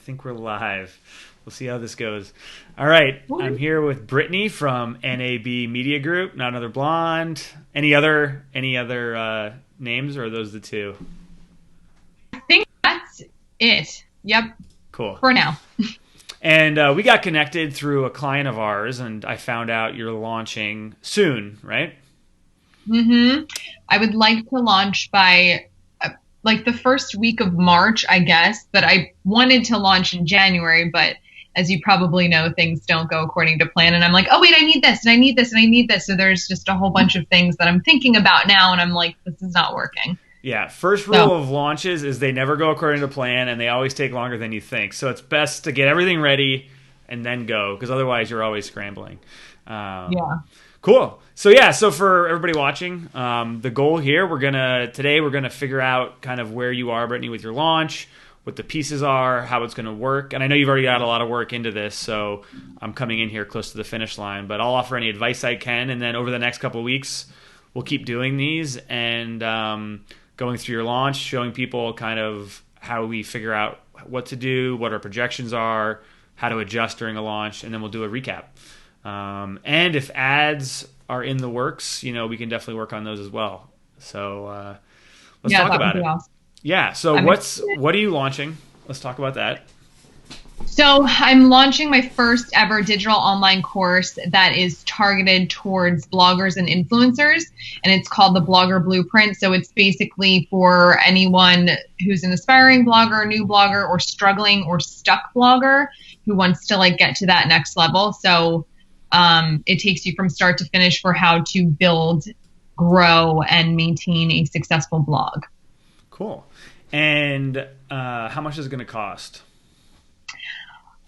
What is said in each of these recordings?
think we're live. We'll see how this goes. All right, What? I'm here with Brittany from NAB Media Group. Not Another Blonde. Any other names, or are those the two? I think that's it. Yep, Cool. for now. And we got connected through a client of ours, and I found out you're launching soon, right? I would like to launch by like the first week of March, I guess, but I wanted to launch in January, but as you probably know, things don't go according to plan. And I'm like, oh, wait, I need this and I need this and I need this. So there's just a whole bunch of things that I'm thinking about now. And I'm like, this is not working. Yeah, first rule of launches is they never go according to plan, and they always take longer than you think. So it's best to get everything ready and then go, because otherwise you're always scrambling. Yeah. Cool. So for everybody watching, the goal here, today we're gonna figure out kind of where you are, Brittany, with your launch, what the pieces are, how it's gonna work. And I know you've already got a lot of work into this, so I'm coming in here close to the finish line. But I'll offer any advice I can, and then over the next couple of weeks, we'll keep doing these and going through your launch, showing people kind of how we figure out what to do, what our projections are, how to adjust during a launch, and then we'll do a recap. And if ads are in the works, we can definitely work on those as well. So let's talk about it. Awesome. Yeah. So what are you launching? Let's talk about that. So I'm launching my first ever digital online course that is targeted towards bloggers and influencers, and it's called the Blogger Blueprint. So it's basically for anyone who's an aspiring blogger, new blogger, or struggling or stuck blogger who wants to get to that next level. So it takes you from start to finish for how to build, grow, and maintain a successful blog. Cool. And how much is it going to cost?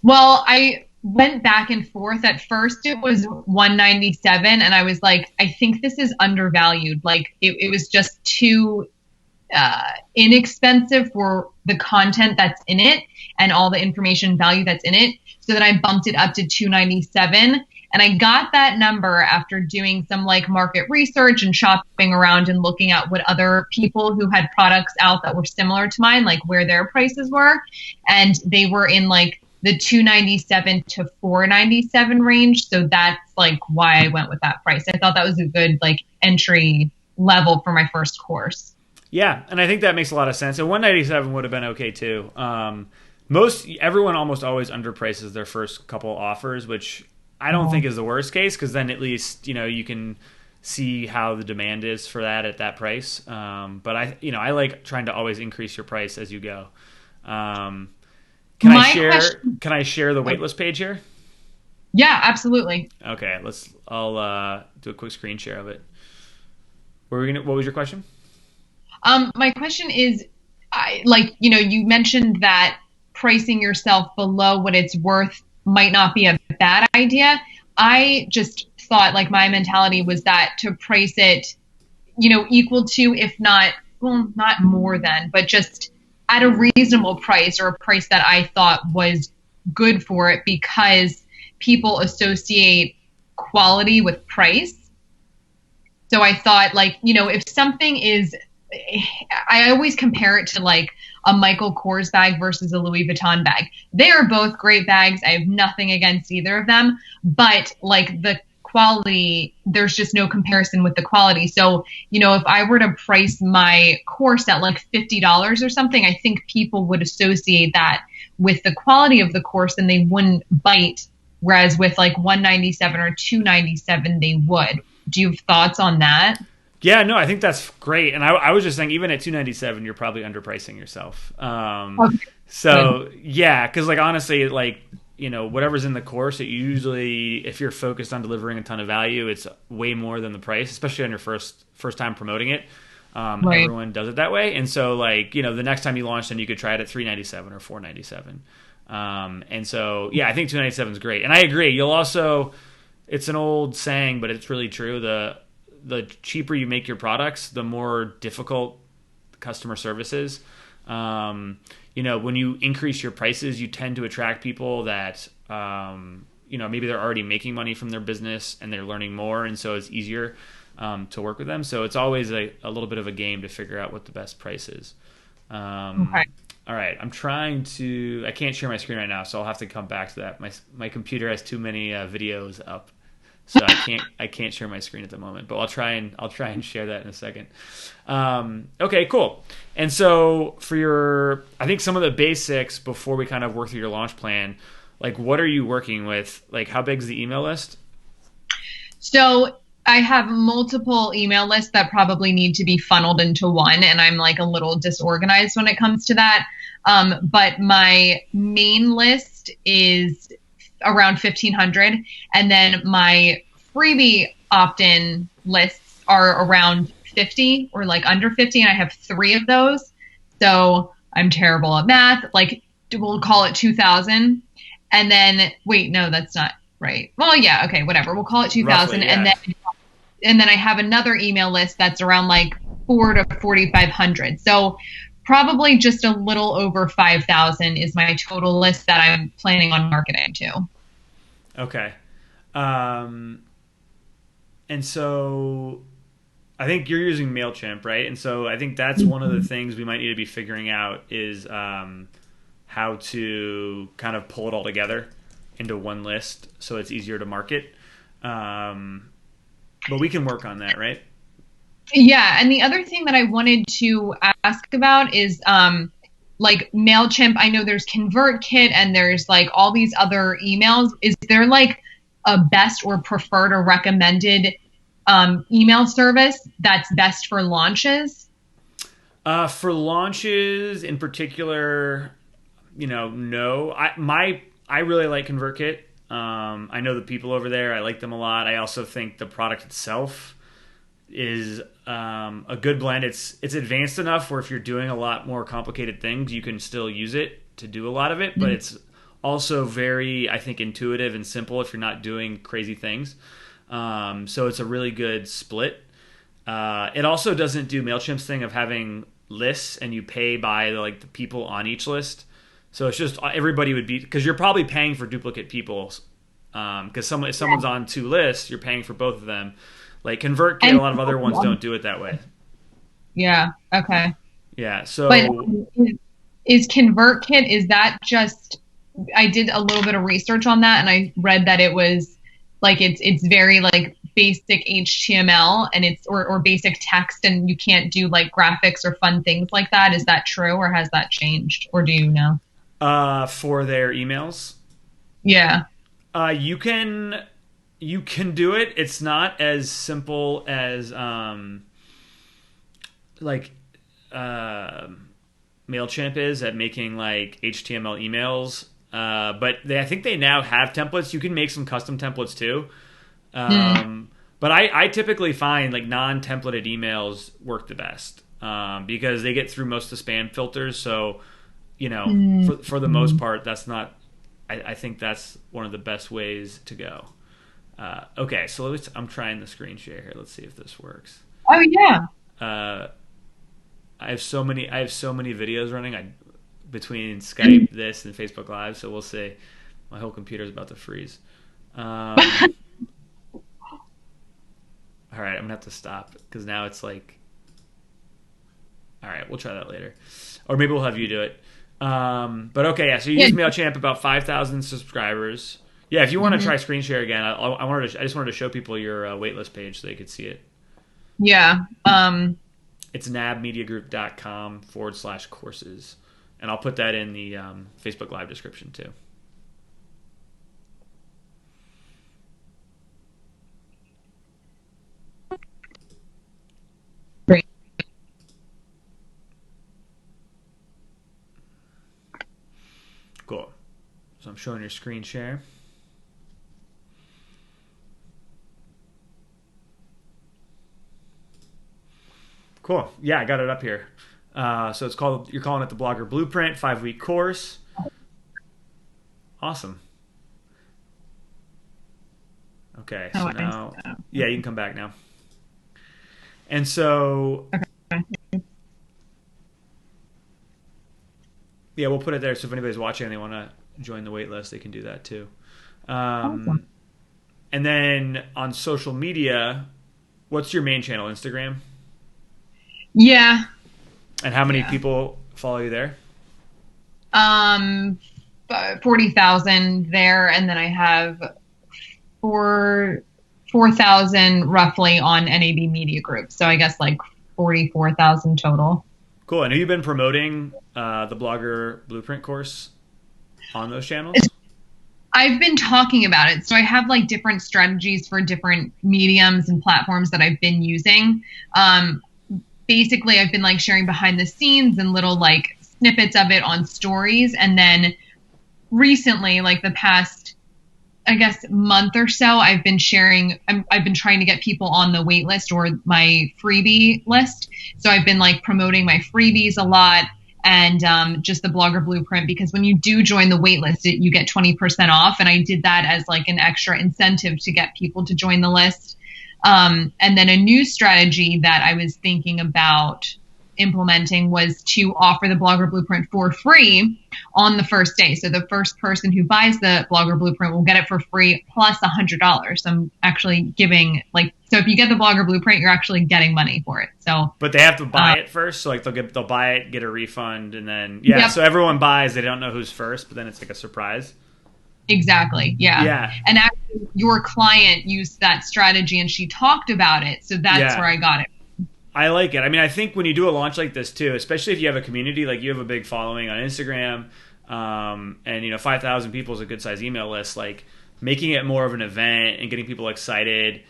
Well, I went back and forth. At first, it was $197, and I was like, I think this is undervalued. It was just too inexpensive for the content that's in it and all the information value that's in it. So then I bumped it up to $297. And I got that number after doing some market research and shopping around and looking at what other people who had products out that were similar to mine, where their prices were. And they were in the $297 to $497 range. So that's why I went with that price. I thought that was a good entry level for my first course. Yeah, and I think that makes a lot of sense. And $197 would have been okay too. Everyone almost always underprices their first couple offers, which I don't think is the worst case, because then at least you can see how the demand is for that at that price. But I like trying to always increase your price as you go. Can I share the waitlist page here? Yeah, absolutely. Okay, I'll do a quick screen share of it. What was your question? My question is, you mentioned that pricing yourself below what it's worth might not be a bad idea. I just thought my mentality was that to price it, equal to, if not, well, not more than, but just at a reasonable price, or a price that I thought was good for it, because people associate quality with price. So I thought if something is, I always compare it to a Michael Kors bag versus a Louis Vuitton bag. They are both great bags. I have nothing against either of them, but the quality, there's just no comparison with the quality. So, if I were to price my course at $50 or something, I think people would associate that with the quality of the course and they wouldn't bite. Whereas with $197 or $297, they would. Do you have thoughts on that? Yeah, no, I think that's great. And I was just saying, even at $297, you're probably underpricing yourself. Okay. So yeah, because honestly, whatever's in the course, it usually, if you're focused on delivering a ton of value, it's way more than the price, especially on your first time promoting it. Right. Everyone does it that way. And so the next time you launch, then you could try it at $397 or $497. And so, yeah, I think $297 is great. And I agree. You'll also, it's an old saying, but it's really true. The cheaper you make your products, the more difficult customer service is. When you increase your prices, you tend to attract people that, maybe they're already making money from their business and they're learning more. And so it's easier to work with them. So it's always a little bit of a game to figure out what the best price is. Okay. All right, I'm trying to. I can't share my screen right now, so I'll have to come back to that. My computer has too many videos up, so I can't share my screen at the moment. But I'll try and share that in a second. Okay, cool. And so for your, I think some of the basics before we kind of work through your launch plan, like what are you working with? Like how big's the email list? So I have multiple email lists that probably need to be funneled into one, and I'm like a little disorganized when it comes to that. But my main list is around 1,500, and then my freebie opt-in lists are around 50 or like under 50, and I have 3 of those. So I'm terrible at math. Like we'll call it 2,000, and then wait, no, that's not right. Well, yeah, okay, whatever. We'll call it 2,000, Roughly, yeah. and then I have another email list that's around like 4 to 4,500. So probably just a little over 5,000 is my total list that I'm planning on marketing to. Okay. And so I think you're using MailChimp, right? And so I think that's one of the things we might need to be figuring out is how to kind of pull it all together into one list so it's easier to market. But we can work on that, right? Yeah, and the other thing that I wanted to ask about is like MailChimp. I know there's ConvertKit and there's like all these other emails. Is there like a best or preferred or recommended email service that's best for launches? For launches in particular, no. I really like ConvertKit. I know the people over there. I like them a lot. I also think the product itself is a good blend. It's advanced enough where if you're doing a lot more complicated things, you can still use it to do a lot of it. But it's also very, I think, intuitive and simple if you're not doing crazy things. So it's a really good split. It also doesn't do MailChimp's thing of having lists and you pay by the people on each list. So it's just everybody would be, because you're probably paying for duplicate people. Because if someone's on 2 lists, you're paying for both of them. Like ConvertKit, and a lot of other ones don't do it that way. Yeah. Okay. Yeah. So, but is ConvertKit? Is that just? I did a little bit of research on that, and I read that it was like it's very like basic HTML and it's or basic text, and you can't do like graphics or fun things like that. Is that true, or has that changed, or do you know? For their emails, yeah, you can do it. It's not as simple as MailChimp is at making like HTML emails. But I think they now have templates. You can make some custom templates too. But I typically find like non-templated emails work the best because they get through most of the spam filters. So, for the most part, that's not. I think that's one of the best ways to go. Okay, so I'm trying the screen share here. Let's see if this works. Oh yeah. I have so many videos running between Skype, this, and Facebook Live. So we'll see. My whole computer's about to freeze. All right, I'm gonna have to stop because now it's like. All right, we'll try that later, or maybe we'll have you do it. But okay, yeah. So you use MailChimp, about 5,000 subscribers. Yeah, if you want to try screen share again, I just wanted to show people your waitlist page so they could see it. Yeah. It's nabmediagroup.com/courses. And I'll put that in the Facebook Live description too. Great. Cool. So I'm showing your screen share. Cool. Yeah, I got it up here. So you're calling it the Blogger Blueprint 5-week course. Awesome. Okay, so now, yeah, you can come back now. And so, yeah, we'll put it there. So if anybody's watching and they want to join the wait list, they can do that too. Awesome. And then on social media, what's your main channel? Instagram? Yeah. And how many people follow you there? Um, 40,000 there, and then I have 4,000 roughly on NAB Media Group. So I guess like 44,000 total. Cool. And have you been promoting the Blogger Blueprint course on those channels? I've been talking about it. So I have like different strategies for different mediums and platforms that I've been using. Basically, I've been like sharing behind the scenes and little like snippets of it on stories. And then recently, like the past, I guess, month or so, I've been sharing, I've been trying to get people on the wait list or my freebie list. So I've been like promoting my freebies a lot and just the Blogger Blueprint, because when you do join the wait list, you get 20% off. And I did that as like an extra incentive to get people to join the list. And then a new strategy that I was thinking about implementing was to offer the Blogger Blueprint for free on the first day. So the first person who buys the Blogger Blueprint will get it for free plus $100. I'm actually giving so if you get the Blogger Blueprint, you're actually getting money for it. So, but they have to buy it first. So like they'll buy it, get a refund, and then Yep. So everyone buys. They don't know who's first, but then it's like a surprise. Exactly. Yeah. Yeah. And actually, your client used that strategy, and she talked about it. So that's where I got it. I like it. I mean, I think when you do a launch like this too, especially if you have a community, like you have a big following on Instagram, and 5,000 people is a good size email list, like making it more of an event and getting people excited,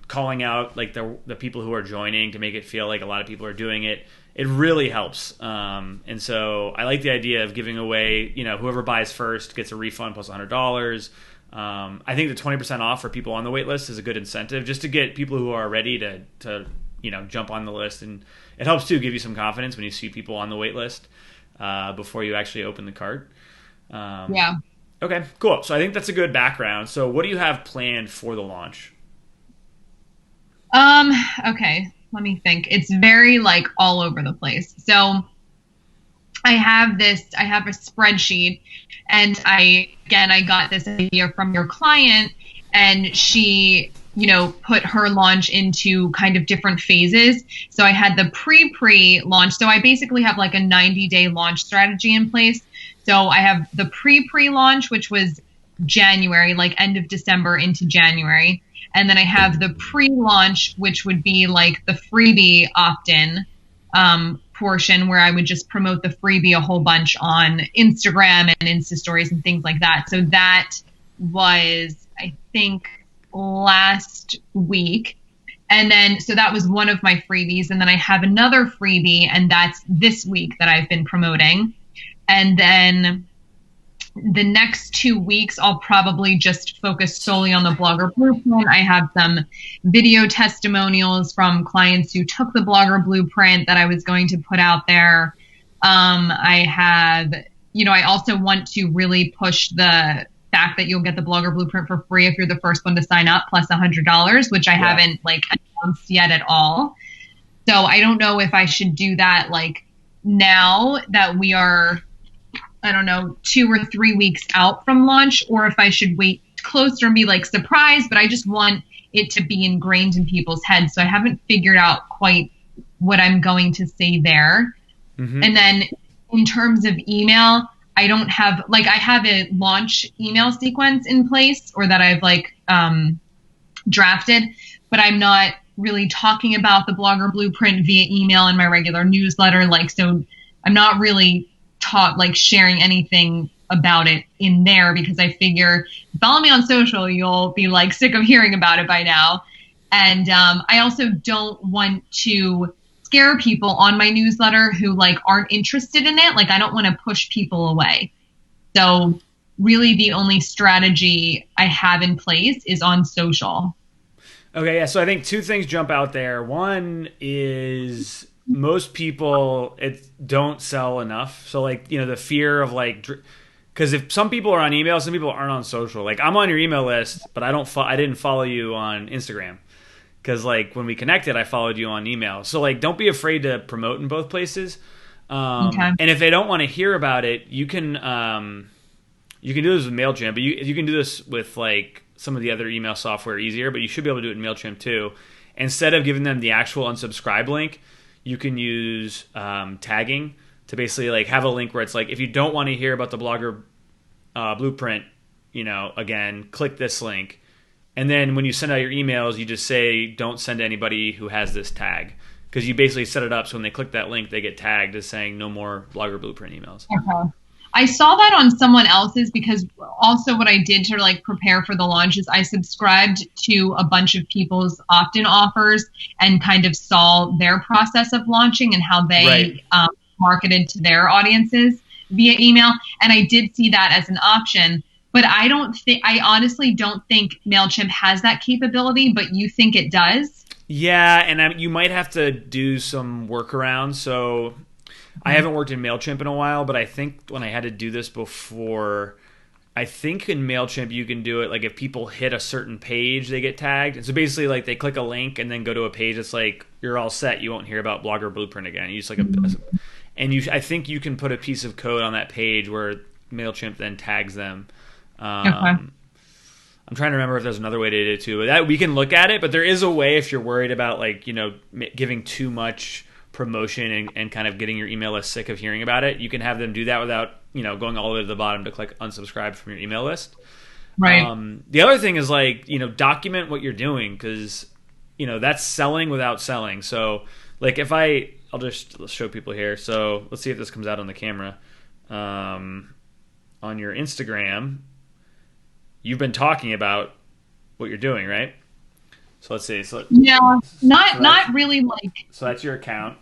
calling out like the people who are joining to make it feel like a lot of people are doing it. It really helps. And so I like the idea of giving away, whoever buys first gets a refund plus $100. I think the 20% off for people on the wait list is a good incentive just to get people who are ready to jump on the list. And it helps too give you some confidence when you see people on the wait list before you actually open the cart. Yeah. Okay, cool. So I think that's a good background. So what do you have planned for the launch? Okay, let me think. It's very like all over the place. So I have a spreadsheet, and I got this idea from your client, and she put her launch into kind of different phases. So I had the pre-launch. So I basically have like a 90-day launch strategy in place. So I have the pre-launch, which was January, like end of December into January. And then I have the pre-launch, which would be like the freebie opt-in portion, where I would just promote the freebie a whole bunch on Instagram and Insta stories and things like that. So that was, I think, last week. And then, so that was one of my freebies. And then I have another freebie, and that's this week that I've been promoting. And then the next 2 weeks, I'll probably just focus solely on the Blogger Blueprint. I have some video testimonials from clients who took the Blogger Blueprint that I was going to put out there. I have, I also want to really push the fact that you'll get the Blogger Blueprint for free if you're the first one to sign up, plus $100, which I haven't announced yet at all. So I don't know if I should do that now that we are, 2 or 3 weeks out from launch, or if I should wait closer and be surprised, but I just want it to be ingrained in people's heads. So I haven't figured out quite what I'm going to say there. Mm-hmm. And then in terms of email, I don't have, I have a launch email sequence in place, or that I've drafted, but I'm not really talking about the Blogger Blueprint via email in my regular newsletter. So I'm not really sharing anything about it in there, because I figure follow me on social, you'll be sick of hearing about it by now. And I also don't want to scare people on my newsletter who aren't interested in it. I don't want to push people away. So really the only strategy I have in place is on social. Okay, yeah. So I think two things jump out there. One is most people don't sell enough. So the fear of because if some people are on email, some people aren't on social. I'm on your email list, but I didn't follow you on Instagram. Because when we connected, I followed you on email. So don't be afraid to promote in both places. Okay. And if they don't want to hear about it, you can do this with MailChimp, but you can do this with some of the other email software easier. But you should be able to do it in MailChimp too. Instead of giving them the actual unsubscribe link, you can use tagging. to basically like have a link where it's like, if you don't want to hear about the Blogger Blueprint, again, click this link. And then when you send out your emails, you just say, don't send to anybody who has this tag. Because you basically set it up so when they click that link, they get tagged as saying no more Blogger Blueprint emails. Okay. I saw that on someone else's, because also what I did to like prepare for the launch is I subscribed to a bunch of people's opt-in offers and kind of saw their process of launching and how they marketed to their audiences via email. And I did see that as an option, but I honestly don't think MailChimp has that capability, but you think it does? Yeah, and you might have to do some workarounds. So I haven't worked in MailChimp in a while, but I think when I had to do this before, I think in MailChimp you can do it like if people hit a certain page, they get tagged. And so basically like they click a link and then go to a page that's like, you're all set. You won't hear about Blogger Blueprint again. You just like I think you can put a piece of code on that page where MailChimp then tags them. I'm trying to remember if there's another way to do it too. But that we can look at it, but there is a way if you're worried about like, giving too much promotion and kind of getting your email list sick of hearing about it. You can have them do that without, going all the way to the bottom to click unsubscribe from your email list. Right. The other thing is like, document what you're doing, because, that's selling without selling. So like let's show people here. So let's see if this comes out on the camera. On your Instagram, you've been talking about what you're doing, right? So let's see. Not really like. So that's your account.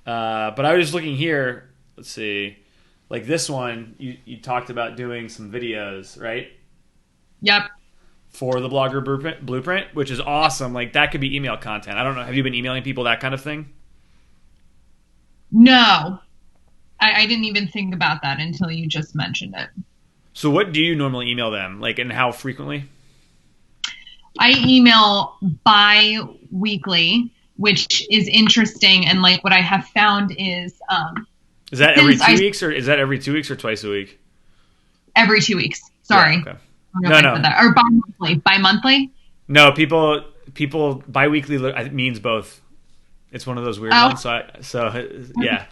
But I was just looking here. Let's see. Like this one, you talked about doing some videos, right? Yep. For the Blogger Blueprint, which is awesome. Like that could be email content. I don't know. Have you been emailing people that kind of thing? No. I didn't even think about that until you just mentioned it. So what do you normally email them? Like, and how frequently? I email bi-weekly, which is interesting. And like what I have found is that every 2 weeks or is that every 2 weeks or twice a week? Every 2 weeks. Sorry. Yeah, okay. No. Or bi-monthly. Bi-monthly? No, people bi-weekly means both. It's one of those weird ones. So yeah.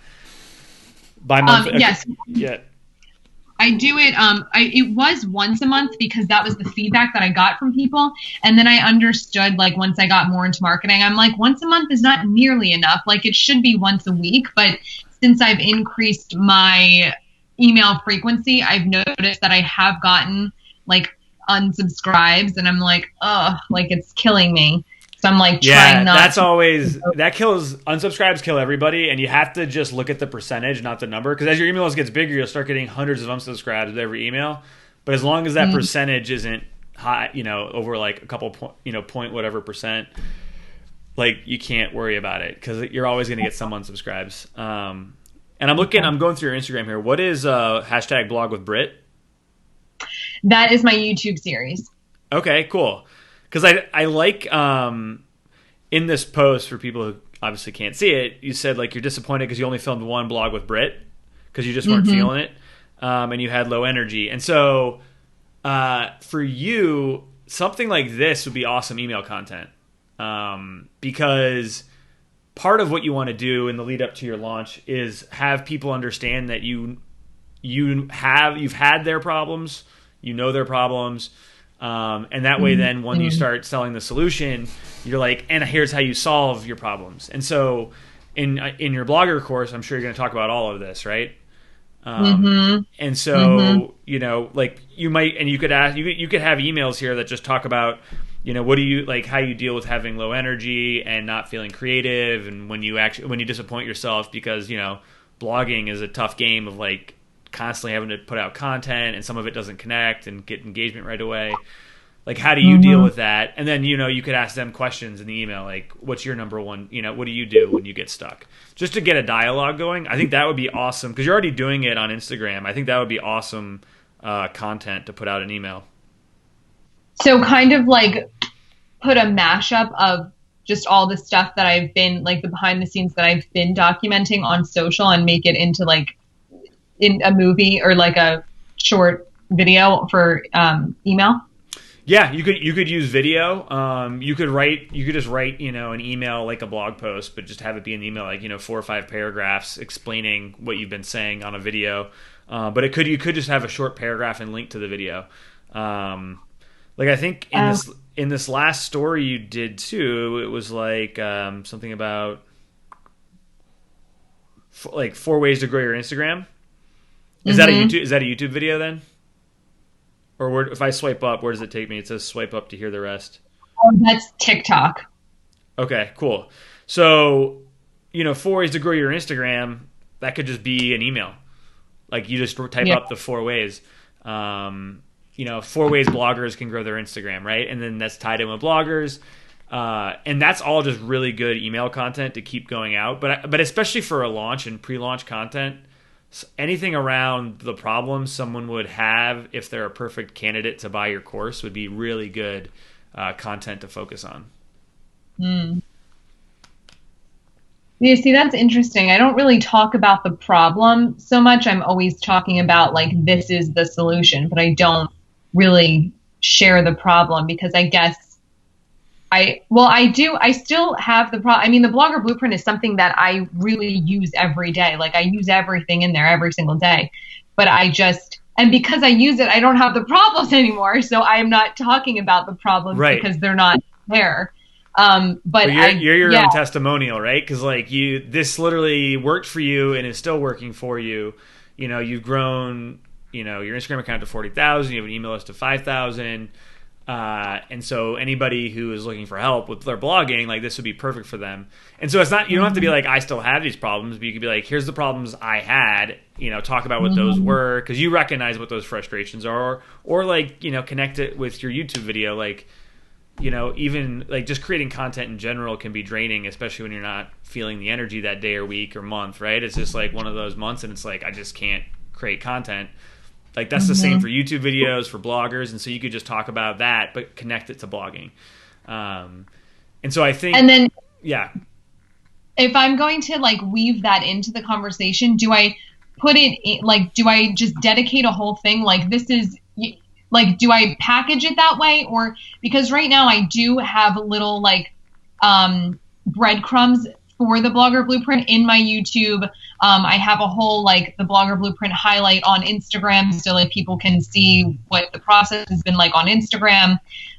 Bi-monthly. Yes. Yeah. I do it. It was once a month because that was the feedback that I got from people. And then I understood, like, once I got more into marketing, I'm like, once a month is not nearly enough. Like, it should be once a week. But since I've increased my email frequency, I've noticed that I have gotten, like, unsubscribes. And I'm like, oh, like, it's killing me. So I'm like trying not. That's always unsubscribes kill everybody, and you have to just look at the percentage, not the number, because as your email list gets bigger, you'll start getting hundreds of unsubscribes with every email. But as long as that percentage isn't high, over like a couple point whatever percent, like you can't worry about it because you're always going to get some unsubscribes. And I'm going through your Instagram here. What is hashtag blog with Brit? That is my YouTube series. Okay, cool. Because I like in this post, for people who obviously can't see it, you said like you're disappointed because you only filmed one blog with Brit because you just weren't feeling it, and you had low energy. And so for you, something like this would be awesome email content, because part of what you want to do in the lead up to your launch is have people understand that you've had their problems, their problems. And that way, then when you start selling the solution, you're like, and here's how you solve your problems. And so in your blogger course, I'm sure you're going to talk about all of this, right? And so, like you might, and you could ask, you could have emails here that just talk about, what do you like, how you deal with having low energy and not feeling creative. And when you disappoint yourself because, blogging is a tough game of like, constantly having to put out content and some of it doesn't connect and get engagement right away. Like, how do you deal with that? And then, you could ask them questions in the email, like, what's your number one, what do you do when you get stuck? Just to get a dialogue going. I think that would be awesome because you're already doing it on Instagram. I think that would be awesome content to put out an email. So kind of like put a mashup of just all the stuff that I've been, like the behind the scenes that I've been documenting on social and make it into like in a movie or like a short video for email? Yeah, you could use video. You could just write an email like a blog post, but just have it be an email like 4 or 5 paragraphs explaining what you've been saying on a video. But you could just have a short paragraph and link to the video. Like I think in this last story you did too, it was like something about like 4 ways to grow your Instagram. Is that a YouTube video then? Or if I swipe up, where does it take me? It says swipe up to hear the rest. Oh, that's TikTok. Okay, cool. So, 4 ways to grow your Instagram, that could just be an email. Like you just type up the 4 ways. 4 ways bloggers can grow their Instagram, right? And then that's tied in with bloggers. And that's all just really good email content to keep going out. But especially for a launch and pre-launch content, anything around the problems someone would have if they're a perfect candidate to buy your course would be really good content to focus on. Yeah, see, that's interesting. I don't really talk about the problem so much. I'm always talking about like, this is the solution, but I don't really share the problem because I guess I still have the problem. I mean, the Blogger Blueprint is something that I really use every day. Like I use everything in there every single day, but and because I use it, I don't have the problems anymore. So I'm not talking about the problems because they're not there. But you're your own testimonial, right? Because like this literally worked for you and is still working for you. You've grown, your Instagram account to 40,000. You have an email list of 5,000. And so anybody who is looking for help with their blogging, like this would be perfect for them. And so it's not, you don't have to be like, I still have these problems, but you could be like, here's the problems I had, talk about what those were. Cause you recognize what those frustrations are, or like, connect it with your YouTube video. Like, even like just creating content in general can be draining, especially when you're not feeling the energy that day or week or month, right? It's just like one of those months and it's like, I just can't create content. Like that's the same for YouTube videos, for bloggers, and so you could just talk about that, but connect it to blogging. And so I think, and then if I'm going to like weave that into the conversation, do I put it in, like, do I just dedicate a whole thing? Like this is like, do I package it that way, or because right now I do have little like breadcrumbs for the Blogger Blueprint in my YouTube. I have a whole like the Blogger Blueprint highlight on Instagram so like people can see what the process has been like on Instagram.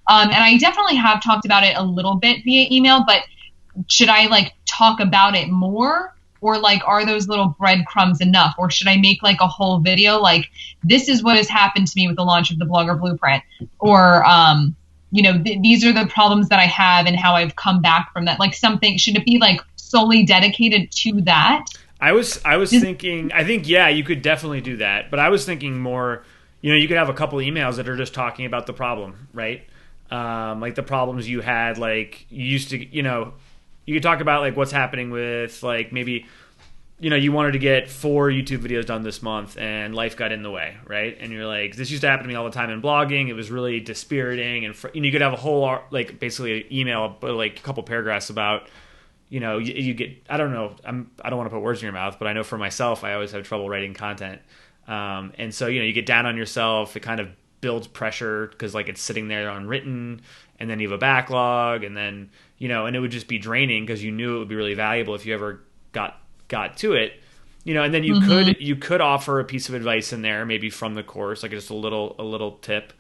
And I definitely have talked about it a little bit via email, but should I like talk about it more, or like are those little breadcrumbs enough, or should I make like a whole video like this is what has happened to me with the launch of the Blogger Blueprint, or these are the problems that I have and how I've come back from that. Like something, should it be like solely dedicated to that? I was thinking, I think, you could definitely do that. But I was thinking more, you could have a couple emails that are just talking about the problem, right? Like the problems you had, like you used to, you could talk about like what's happening with like maybe, you wanted to get 4 YouTube videos done this month and life got in the way, right? And you're like, this used to happen to me all the time in blogging. It was really dispiriting. And, you could have a whole, like basically an email, but like a couple paragraphs about, you get, I don't know, I don't want to put words in your mouth, but I know for myself, I always have trouble writing content. And so, you get down on yourself. It kind of builds pressure because like it's sitting there unwritten, and then you have a backlog, and then, and it would just be draining because you knew it would be really valuable if you ever got to it, and then you could offer a piece of advice in there, maybe from the course, like just a little tip,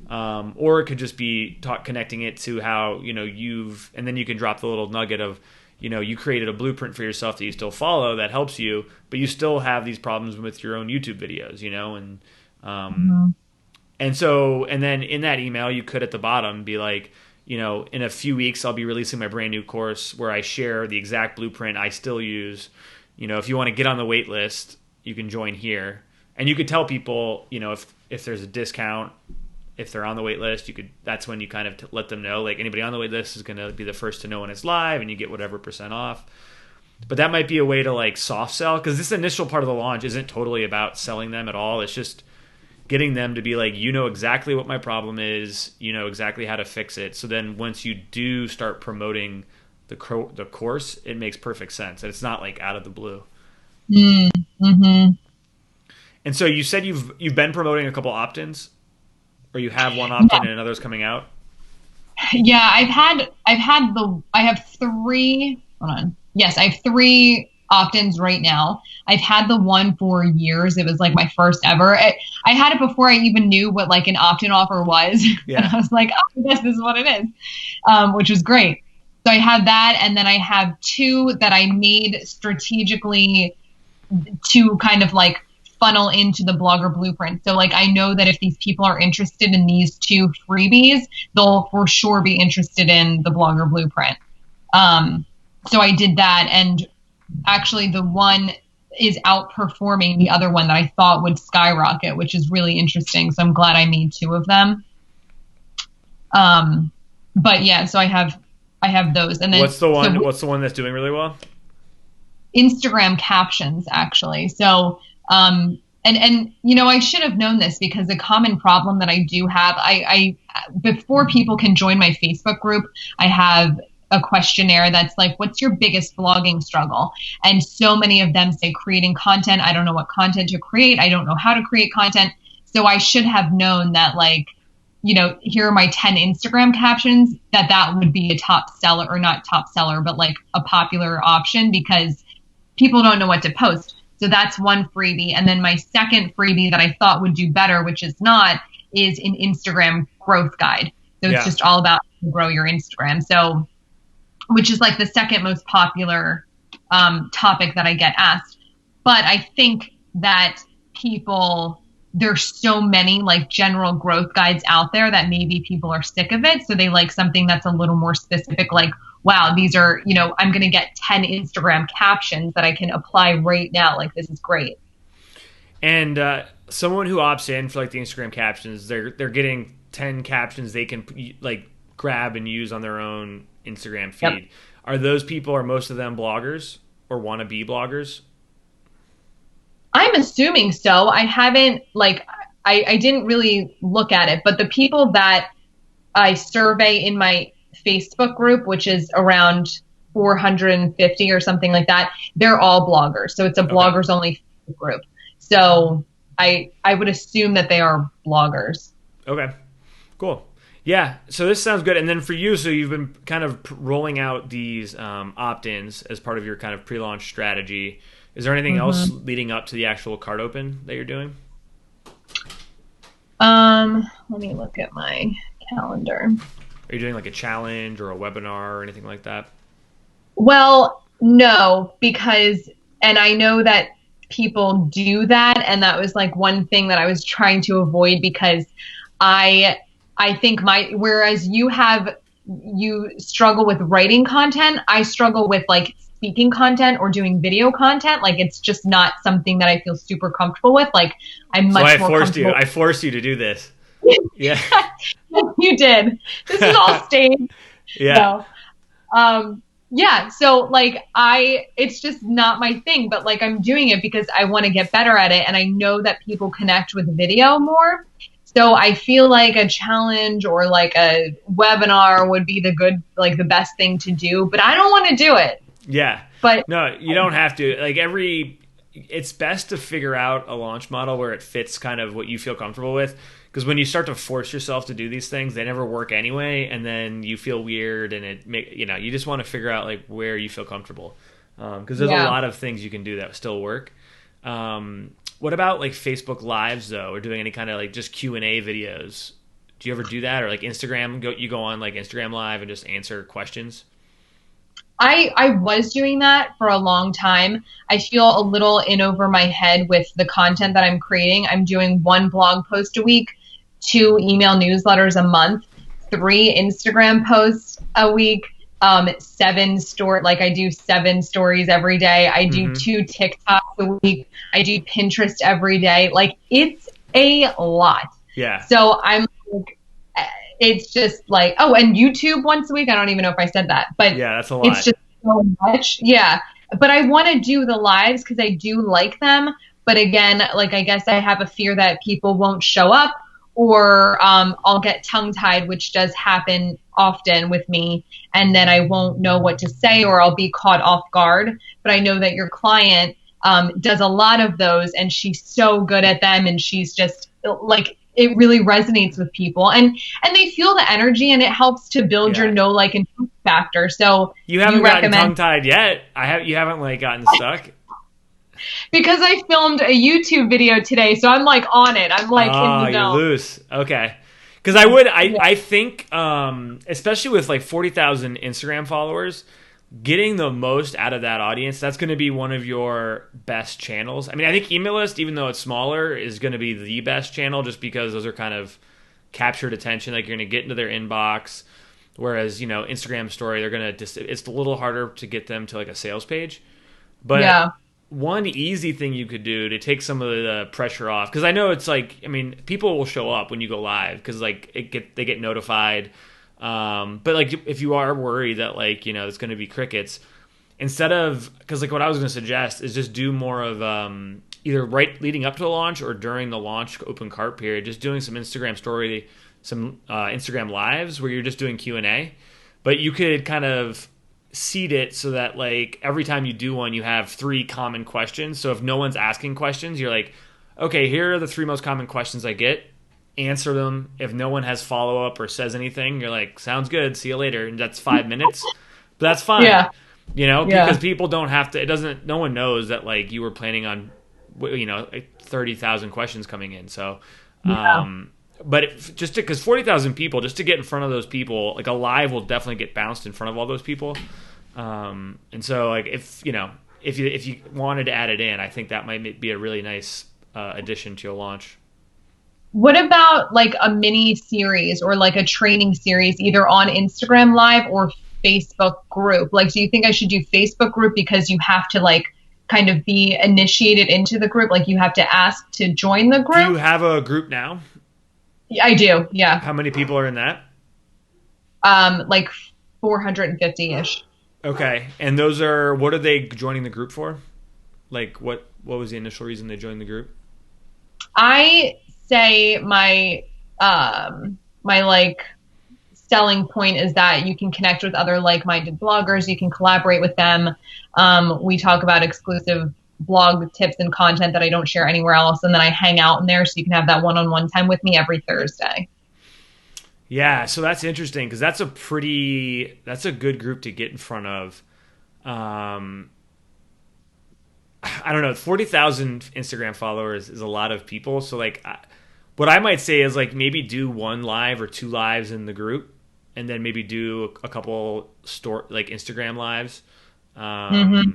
or it could just be connecting it to how, and then you can drop the little nugget of, you created a blueprint for yourself that you still follow that helps you, but you still have these problems with your own YouTube videos, and then in that email, you could at the bottom be like, in a few weeks, I'll be releasing my brand new course where I share the exact blueprint I still use. If you want to get on the wait list, you can join here. And you could tell people, if there's a discount, if they're on the wait list, that's when you kind of let them know, like anybody on the wait list is going to be the first to know when it's live, and you get whatever % off. But that might be a way to like soft sell, because this initial part of the launch isn't totally about selling them at all. It's just getting them to be like, exactly what my problem is, exactly how to fix it. So then once you do start promoting the course, it makes perfect sense. And it's not like out of the blue. Mm-hmm. And so you said you've been promoting a couple opt-ins? or you have one opt-in and another's coming out? Yeah, I have three. Hold on. Yes, I have three opt-ins right now. I've had the one for years. It was like my first ever. I had it before I even knew what like an opt-in offer was. Yeah. And I was like, oh, I guess this is what it is, which was great. So I had that, and then I have two that I made strategically to kind of like funnel into the Blogger Blueprint. So like I know that if these people are interested in these two freebies, they'll for sure be interested in the Blogger Blueprint. So I did that, and actually the one is outperforming the other one that I thought would skyrocket, which is really interesting. So I'm glad I made two of them. But yeah, so I have those. And then what's the one that's doing really well? Instagram captions, actually. So, and you know, I should have known this because a common problem that I do have, I before people can join my Facebook group, I have a questionnaire that's like, what's your biggest blogging struggle? And so many of them say creating content. I don't know what content to create. I don't know how to create content. So I should have known that, like, you know, here are my 10 Instagram captions, that would be a top seller, or not top seller, but like a popular option, because people don't know what to post. So that's one freebie. And then my second freebie that I thought would do better, which is not, is an Instagram growth guide. So it's just all about how to grow your Instagram. So, which is like the second most popular topic that I get asked. But I think that there's so many like general growth guides out there that maybe people are sick of it. So they like something that's a little more specific, like, wow, these are, you know, I'm going to get 10 Instagram captions that I can apply right now. Like, this is great. And someone who opts in for like the Instagram captions, they're getting 10 captions they can like grab and use on their own Instagram feed. Yep. Are those people, are most of them bloggers or want to be bloggers? I'm assuming so. I haven't, like, I didn't really look at it, but the people that I survey in my Facebook group, which is around 450 or something like that, they're all bloggers. So it's a bloggers only group. So I would assume that they are bloggers. Okay, cool. Yeah, so this sounds good. And then for you, so you've been kind of rolling out these opt-ins as part of your kind of pre-launch strategy. Is there anything else leading up to the actual cart open that you're doing? Let me look at my calendar. Are you doing like a challenge or a webinar or anything like that? Well, no, because, and I know that people do that, and that was like one thing that I was trying to avoid, because I think whereas you struggle with writing content, I struggle with like speaking content or doing video content. Like, it's just not something that I feel super comfortable with. Like, I'm much more comfortable. I forced you to do this. Yeah. You did. This is all staged. Yeah. So, yeah. So like it's just not my thing, but like I'm doing it because I want to get better at it. And I know that people connect with video more. So I feel like a challenge or like a webinar would be the best thing to do, but I don't want to do it. Yeah. But no, you don't have to. Like it's best to figure out a launch model where it fits kind of what you feel comfortable with. Because when you start to force yourself to do these things, they never work anyway, and then you feel weird, and you just want to figure out like where you feel comfortable. Because there's a lot of things you can do that still work. What about like Facebook Lives though, or doing any kind of like just Q&A videos? Do you ever do that, or like Instagram? You go on like Instagram Live and just answer questions? I was doing that for a long time. I feel a little in over my head with the content that I'm creating. I'm doing 1 blog post a week, 2 email newsletters a month, 3 Instagram posts a week, 7 I do 7 stories every day. I do 2 TikToks a week. I do Pinterest every day. Like, it's a lot. Yeah. So I'm like, it's just like, oh, and YouTube once a week. I don't even know if I said that, but yeah, that's a lot. It's just so much. Yeah. But I want to do the lives because I do like them. But again, like, I guess I have a fear that people won't show up, or I'll get tongue-tied, which does happen often with me, and then I won't know what to say, or I'll be caught off guard. But I know that your client does a lot of those, and she's so good at them, and she's just like, it really resonates with people, and they feel the energy, and it helps to build your Yeah. know, like, and trust factor. So You do haven't you gotten recommend? tongue tied yet. You haven't like gotten stuck. Because I filmed a YouTube video today, so I'm like on it. I'm like in Oh, the you're zone. loose. Okay. Because I Yeah. think, especially with like 40,000 Instagram followers, getting the most out of that audience, that's going to be one of your best channels. I mean, I think email list, even though it's smaller, is going to be the best channel just because those are kind of captured attention. Like you're going to get into their inbox. Whereas, Instagram story, they're going to just, it's a little harder to get them to like a sales page. But Yeah. one easy thing you could do to take some of the pressure off, because I know it's like, I mean, people will show up when you go live because like they get notified. But like if you are worried that like it's going to be crickets, instead of, because like what I was going to suggest is just do more of either right leading up to the launch or during the launch open cart period, just doing some Instagram story, some Instagram lives where you're just doing Q&A, but you could kind of seed it so that like every time you do one you have three common questions. So if no one's asking questions, you're like, okay, here are the three most common questions I get, answer them. If no one has follow-up or says anything, you're like, sounds good, see you later, and that's 5 minutes. But that's fine, Yeah. because Yeah. people don't have to, it doesn't, no one knows that like you were planning on like 30,000 questions coming in. So Yeah. but just because 40,000 people, just to get in front of those people, like a live will definitely get bounced in front of all those people. And so like if you wanted to add it in, I think that might be a really nice addition to your launch. What about like a mini series or like a training series, either on Instagram Live or Facebook group? Like, do you think I should do Facebook group because you have to like kind of be initiated into the group? Like, you have to ask to join the Do you group? have a group now? Yeah, I do. Yeah. How many people are in that? Like 450-ish. Okay, and those are, what are they joining the group for? Like what was the initial reason they joined the group? I say my like selling point is that you can connect with other like-minded bloggers, you can collaborate with them. We talk about exclusive blog tips and content that I don't share anywhere else, and then I hang out in there so you can have that one-on-one time with me every Thursday. Yeah, so that's interesting because that's a good group to get in front of. Um, I don't know, 40,000 Instagram followers is a lot of people. So like, what I might say is like maybe do one live or two lives in the group, and then maybe do a couple like Instagram lives. Mm-hmm.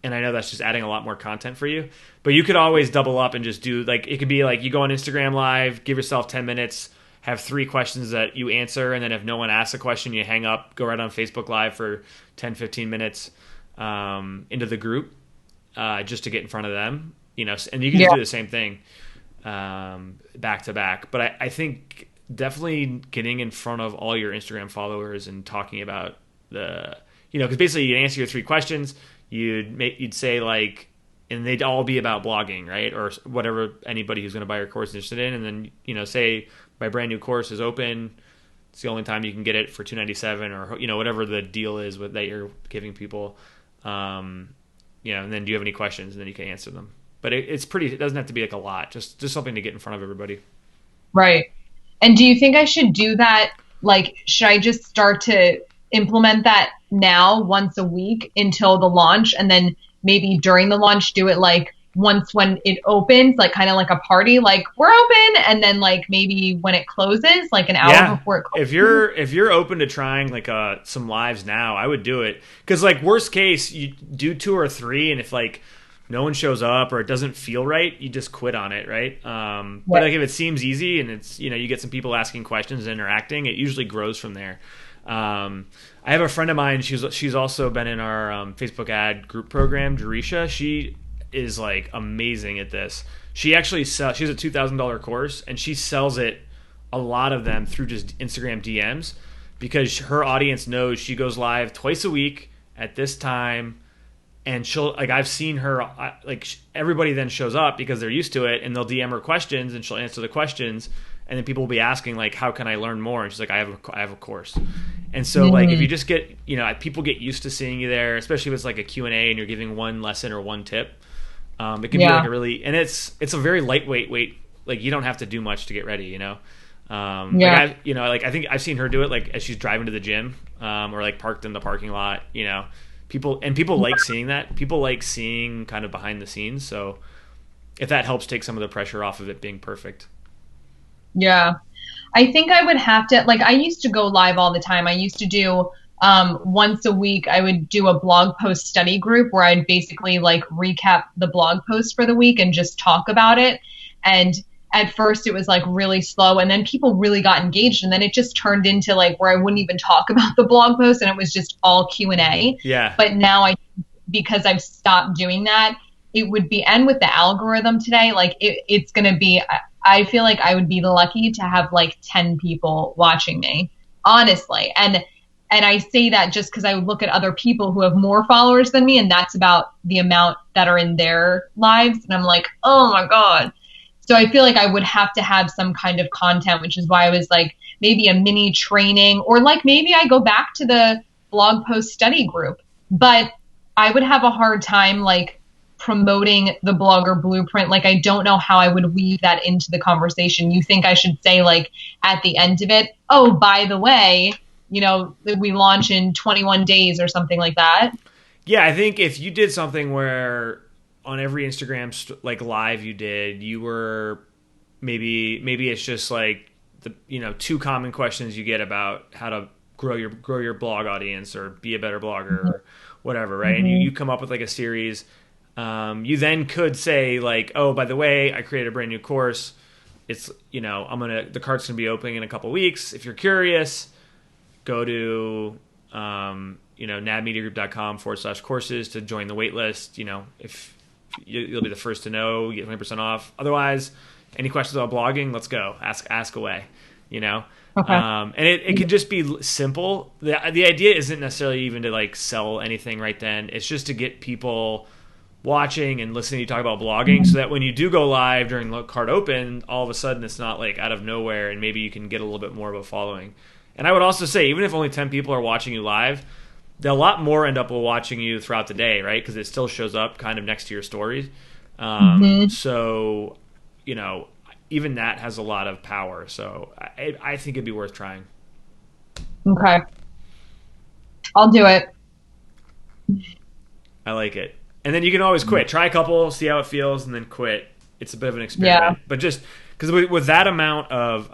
And I know that's just adding a lot more content for you, but you could always double up and just do like, it could be like you go on Instagram live, give yourself 10 minutes, have three questions that you answer, and then if no one asks a question, you hang up, go right on Facebook live for 10, 15 minutes into the group, just to get in front of them, and you can just Yeah. do the same thing back to back. But I think definitely getting in front of all your Instagram followers and talking about because basically you answer your three questions, you'd say like, and they'd all be about blogging, right? Or whatever anybody who's going to buy your course is interested in. And then, say my brand new course is open. It's the only time you can get it for $297 or, whatever the deal is that you're giving people. And then do you have any questions? And then you can answer them. But it doesn't have to be like a lot, just something to get in front of everybody. Right. And do you think I should do that? Like, should I just start to implement that now once a week until the launch, and then maybe during the launch do it like once when it opens, like kind of like a party, like we're open, and then like maybe when it closes, like an hour Yeah. before it If closes? you're open to trying like some lives now, I would do it. Because like worst case, you do two or three, and if like no one shows up or it doesn't feel right, you just quit on it, right? But Right. like if it seems easy and it's you get some people asking questions and interacting, it usually grows from there. I have a friend of mine. She's also been in our Facebook ad group program, Jerisha. She is like amazing at this. She actually she has a $2,000 course, and she sells it, a lot of them, through just Instagram DMs, because her audience knows she goes live twice a week at this time, and she'll like, I've seen her everybody then shows up because they're used to it, and they'll DM her questions and she'll answer the questions, and then people will be asking like, how can I learn more? And she's like, I have a course. And so like if you just get people get used to seeing you there, especially if it's like a Q&A and you're giving one lesson or one tip, it can be Yeah. like a really, and it's a very lightweight like you don't have to do much to get ready, you know. Yeah. I think I've seen her do it like as she's driving to the gym, or like parked in the parking lot, you know. People like seeing that. People like seeing kind of behind the scenes. So if that helps take some of the pressure off of it being perfect. Yeah. I think I would have to, like, I used to go live all the time. I used to do once a week, I would do a blog post study group where I'd basically like recap the blog post for the week and just talk about it. And at first it was like really slow, and then people really got engaged, and then it just turned into like where I wouldn't even talk about the blog post, and it was just all Q&A. Yeah. But now because I've stopped doing that, it would be, and with the algorithm today, like it's going to be, I feel like I would be lucky to have like 10 people watching me, honestly. And I say that just because I look at other people who have more followers than me, and that's about the amount that are in their lives. And I'm like, oh my God. So I feel like I would have to have some kind of content, which is why I was like, maybe a mini training, or like maybe I go back to the blog post study group. But I would have a hard time like promoting the Blogger Blueprint. Like, I don't know how I would weave that into the conversation. You think I should say like at the end of it, oh, by the way, you know, we launch in 21 days or something like that? Yeah, I think if you did something where on every Instagram like live you did, you were maybe it's just like the, you know, 2 common questions you get about how to grow your blog audience or be a better blogger or whatever, right? And you come up with like a series. You then could say like, oh, by the way, I created a brand new course. It's, you know, the cart's gonna be opening in a couple weeks. If you're curious, go to nabmediagroup.com/courses to join the wait list. You know, if you'll be the first to know, you get 20% off. Otherwise, any questions about blogging, let's go. Ask away, you know? Okay. And it could just be simple. The idea isn't necessarily even to like sell anything right then. It's just to get people watching and listening to you talk about blogging, so that when you do go live during the cart open, all of a sudden it's not like out of nowhere, and maybe you can get a little bit more of a following. And I would also say, even if only 10 people are watching you live, a lot more end up watching you throughout the day, right? Because it still shows up kind of next to your stories. So, you know, even that has a lot of power. So I think it'd be worth trying. Okay. I'll do it. I like it. And then you can always quit. Try a couple, see how it feels, and then quit. It's a bit of an experiment. Yeah. But just because with that amount of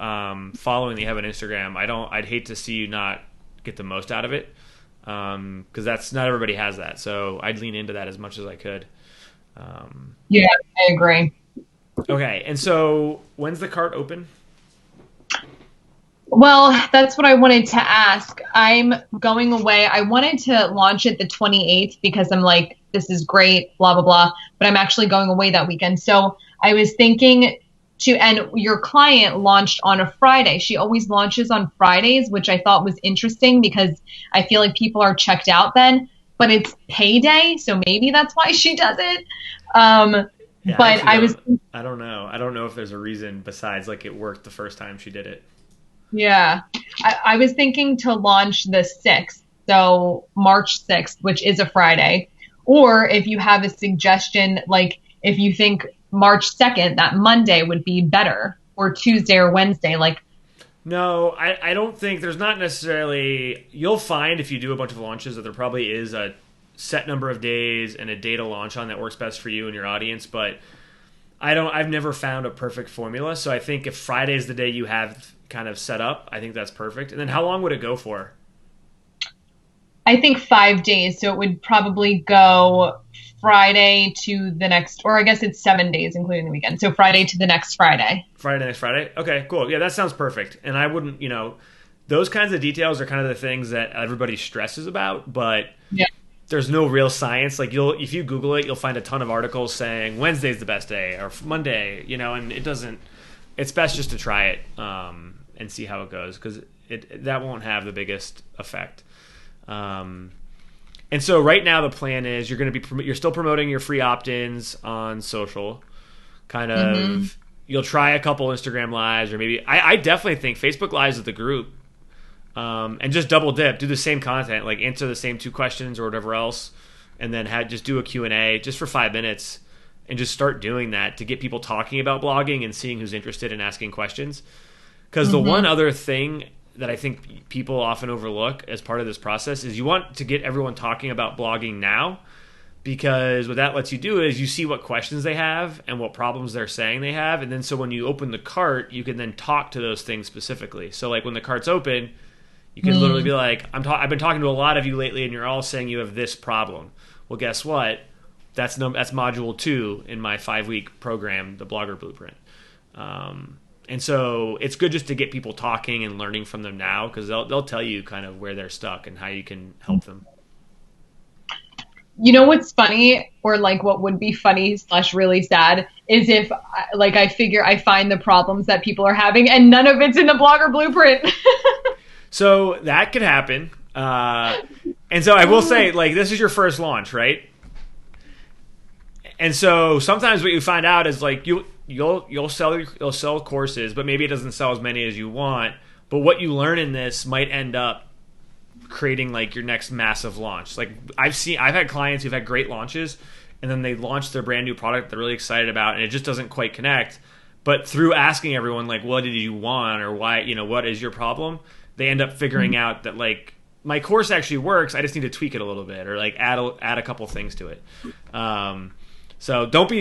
following that you have on Instagram, I'd hate to see you not get the most out of it. Because that's not everybody has that, so I'd lean into that as much as I could. Yeah, I agree. Okay, and so when's the cart open? Well, that's what I wanted to ask. I'm going away. I wanted to launch it the 28th because I'm like, this is great, blah, blah, blah. But I'm actually going away that weekend. So I was thinking and your client launched on a Friday. She always launches on Fridays, which I thought was interesting because I feel like people are checked out then. But it's payday, so maybe that's why she does it. Yeah, but I don't know. I don't know if there's a reason besides like it worked the first time she did it. Yeah. I was thinking to launch the 6th, so March 6th, which is a Friday. Or if you have a suggestion, like if you think March 2nd, that Monday would be better, or Tuesday or Wednesday, like. No, I don't think there's not necessarily, you'll find if you do a bunch of launches that there probably is a set number of days and a day to launch on that works best for you and your audience, but I've never found a perfect formula. So I think if Friday is the day you have kind of set up, I think that's perfect. And then how long would it go for? I think 5 days. So it would probably go Friday to the next, or I guess it's 7 days, including the weekend. So Friday to the next Friday. Friday to next Friday? Okay, cool. Yeah, that sounds perfect. And I wouldn't, those kinds of details are kind of the things that everybody stresses about, but yeah. There's no real science. Like if you Google it, you'll find a ton of articles saying Wednesday's the best day or Monday, and it's best just to try it and see how it goes, because that won't have the biggest effect. And so right now the plan is you're still promoting your free opt-ins on social, kind of. You'll try a couple Instagram lives, or maybe I definitely think Facebook lives with the group, and just double dip, do the same content, like answer the same 2 questions or whatever else, and then just do a Q&A just for 5 minutes, and just start doing that to get people talking about blogging and seeing who's interested in asking questions. Because the one other thing that I think people often overlook as part of this process is you want to get everyone talking about blogging now, because what that lets you do is you see what questions they have and what problems they're saying they have. And then so when you open the cart, you can then talk to those things specifically. So like when the cart's open, you can literally be like, I've been talking to a lot of you lately and you're all saying you have this problem. Well, guess what? That's module 2 in my 5-week program, the Blogger Blueprint. And so it's good just to get people talking and learning from them now, because they'll tell you kind of where they're stuck and how you can help them. You know what's funny, or like what would be funny / really sad, is if like I find the problems that people are having and none of it's in the Blogger Blueprint. So that could happen. And so I will say, like, this is your first launch, right? And so sometimes what you find out is like you'll sell courses, but maybe it doesn't sell as many as you want. But what you learn in this might end up creating like your next massive launch. Like I've had clients who've had great launches, and then they launch their brand new product they're really excited about, and it just doesn't quite connect. But through asking everyone like, what did you want, or why, what is your problem? They end up figuring out that like my course actually works. I just need to tweak it a little bit, or like add a couple things to it. So don't be,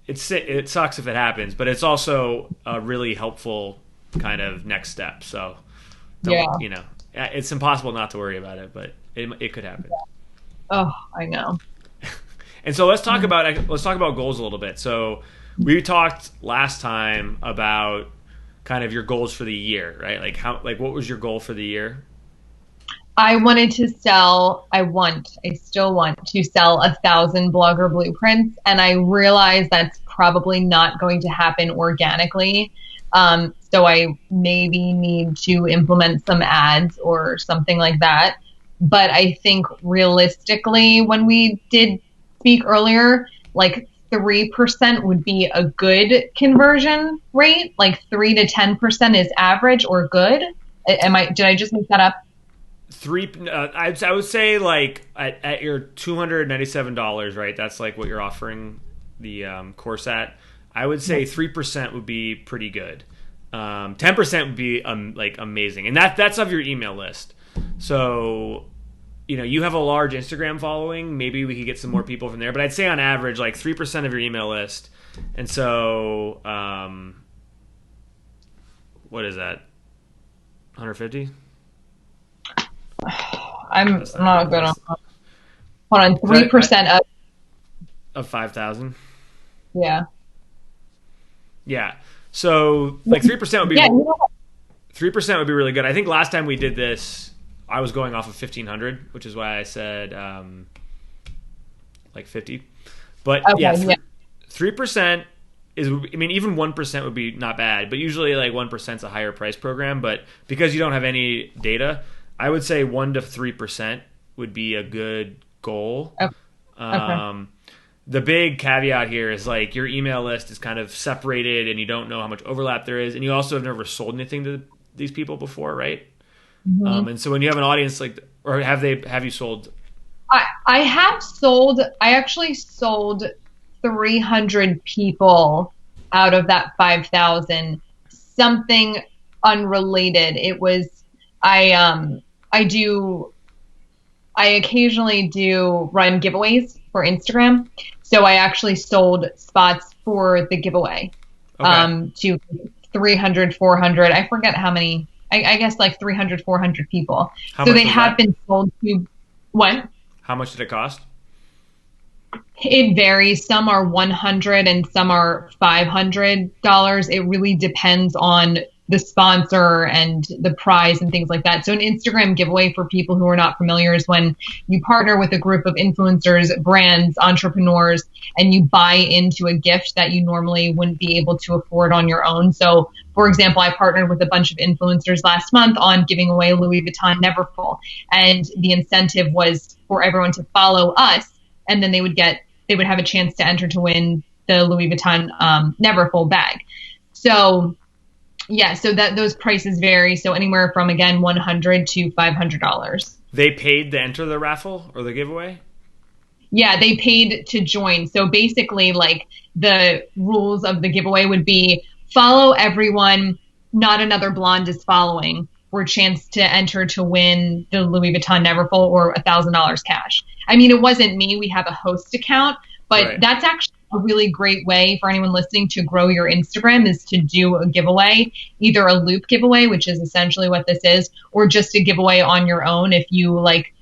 it sucks if it happens, but it's also a really helpful kind of next step. So it's impossible not to worry about it, but it could happen. Oh, I know. And so let's talk about goals a little bit. So we talked last time about kind of your goals for the year, right? Like what was your goal for the year? I still want to sell 1,000 Blogger Blueprints, and I realize that's probably not going to happen organically. So I maybe need to implement some ads or something like that. But I think realistically, when we did speak earlier, like 3% would be a good conversion rate. Like 3 to 10% is average or good. Did I just make that up? I would say like at your $297, right? That's like what you're offering the course at. I would say 3% would be pretty good. 10% would be like amazing, and that's of your email list. So you have a large Instagram following. Maybe we could get some more people from there, but I'd say on average like 3% of your email list. And so what is that? 150? I'm not good on. Hold on, 3% of 5,000. Yeah. Yeah. So like 3% would be 3% would be really good. I think last time we did this, I was going off of 1,500, which is why I said like 50. But okay, 3% is. I mean, even 1% would be not bad. But usually, like 1% is a higher price program. But because you don't have any data, I would say 1 to 3% would be a good goal. Okay. The big caveat here is like your email list is kind of separated and you don't know how much overlap there is. And you also have never sold anything to these people before, right? Mm-hmm. And so when you have an audience or have you sold? I have sold. I actually sold 300 people out of that 5,000. Something unrelated. It was, I occasionally do run giveaways for Instagram. So I actually sold spots for the giveaway to 300, 400. I forget how many. I guess like 300, 400 people. So they have been sold to what? How much did it cost? It varies. Some are $100 and some are $500. It really depends on the sponsor and the prize and things like that. So an Instagram giveaway, for people who are not familiar, is when you partner with a group of influencers, brands, entrepreneurs, and you buy into a gift that you normally wouldn't be able to afford on your own. So for example, I partnered with a bunch of influencers last month on giving away Louis Vuitton Neverfull. And the incentive was for everyone to follow us, and then they would have a chance to enter to win the Louis Vuitton Neverfull bag. So yeah, so those prices vary. So anywhere from, again, $100 to $500. They paid to enter the raffle or the giveaway? Yeah, they paid to join. So basically, like the rules of the giveaway would be follow everyone, not another blonde is following, for a chance to enter to win the Louis Vuitton Neverfull or $1,000 cash. I mean, it wasn't me. We have a host account, but Right. that's actually a really great way for anyone listening to grow your Instagram is to do a giveaway, either a loop giveaway, which is essentially what this is, or just a giveaway on your own. If you like,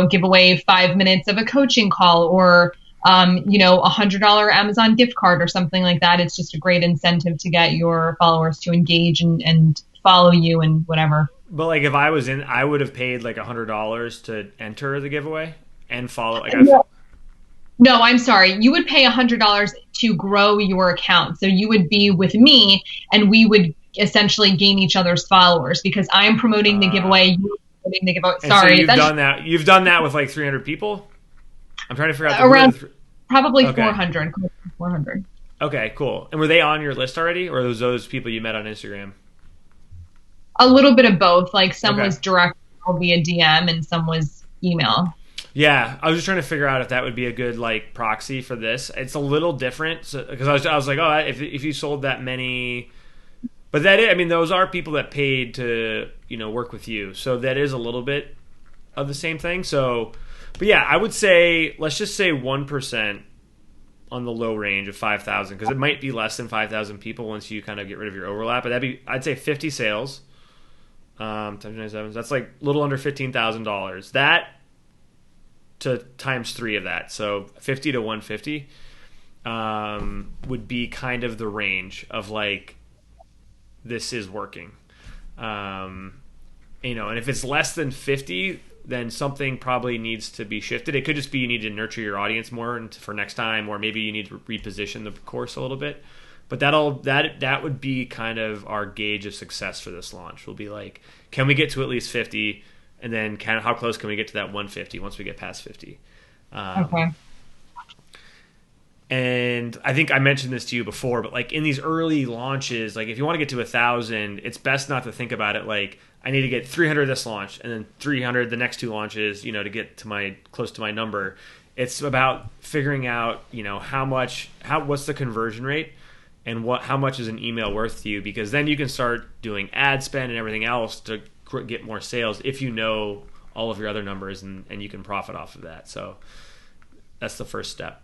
give away 5 minutes of a coaching call or, $100 Amazon gift card or something like that. It's just a great incentive to get your followers to engage and follow you and whatever. But like if I was in, I would have paid like $100 to enter the giveaway and follow. Like I've, No, I'm sorry. You would pay $100 to grow your account. So you would be with me and we would essentially gain each other's followers because I'm promoting the giveaway. You're promoting the giveaway. and Sorry. so you've done that. You've done that with like 300 people. I'm trying to figure out Around probably Okay. 400. 400. Okay, cool. And were they on your list already, or was those people you met on Instagram? A little bit of both. Like some Okay. was direct via DM and some was email. Yeah, I was just trying to figure out if that would be a good like proxy for this. It's a little different because I was like, oh, if you sold that many, but I mean, those are people that paid to work with you, so that is a little bit of the same thing. So, but yeah, I would say let's just say 1% on the low range of 5,000 because it might be less than 5,000 people once you kind of get rid of your overlap. But I'd say 50 sales times 97. That's like a little under $15,000. That to times 3 of that, so 50 to 150 would be kind of the range of like this is working. And if it's less than 50, then something probably needs to be shifted. It could just be you need to nurture your audience more for next time, or maybe you need to reposition the course a little bit. But that would be kind of our gauge of success for this launch. Will be like, can we get to at least 50? And then kind of how close can we get to that 150 once we get past 50? Okay. And I think I mentioned this to you before, but like in these early launches, like if you want to get to 1,000, it's best not to think about it like I need to get 300 this launch and then 300 the next 2 launches, to get to close to my number. It's about figuring out, what's the conversion rate and how much is an email worth to you, because then you can start doing ad spend and everything else to get more sales if you know all of your other numbers and you can profit off of that. So that's the first step.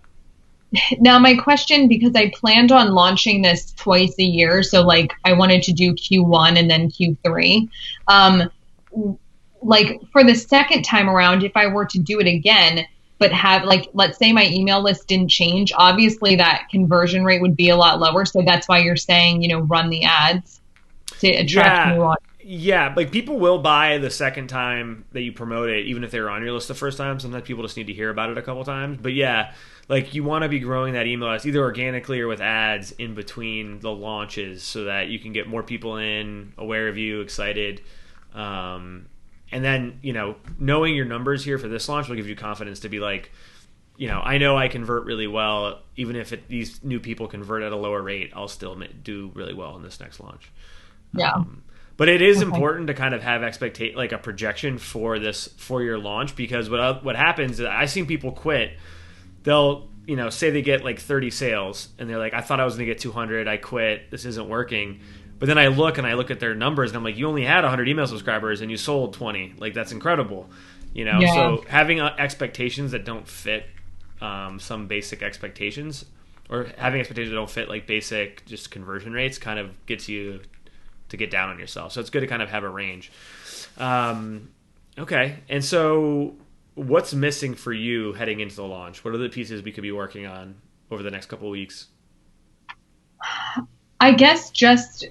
Now my question, because I planned on launching this twice a year, so like I wanted to do Q1 and then Q3. Like for the second time around, if I were to do it again, but have like, let's say my email list didn't change, obviously that conversion rate would be a lot lower. So that's why you're saying, run the ads to attract new audience. Yeah, like people will buy the second time that you promote it, even if they were on your list the first time. Sometimes people just need to hear about it a couple times. But yeah, like you want to be growing that email list either organically or with ads in between the launches so that you can get more people in, aware of you, excited. And then, knowing your numbers here for this launch will give you confidence to be like, I know I convert really well. Even if these new people convert at a lower rate, I'll still do really well in this next launch. Yeah. But it is important to kind of have like a projection for your launch, because what happens is I've seen people quit. They'll say they get like 30 sales and they're like, I thought I was going to get 200. I quit. This isn't working. But then I look at their numbers and I'm like, you only had 100 email subscribers and you sold 20. Like that's incredible. Yeah. So having expectations that don't fit some basic expectations, or having expectations that don't fit like basic just conversion rates, kind of gets you to get down on yourself. So it's good to kind of have a range. Okay. And so what's missing for you heading into the launch? What are the pieces we could be working on over the next couple of weeks? I guess just,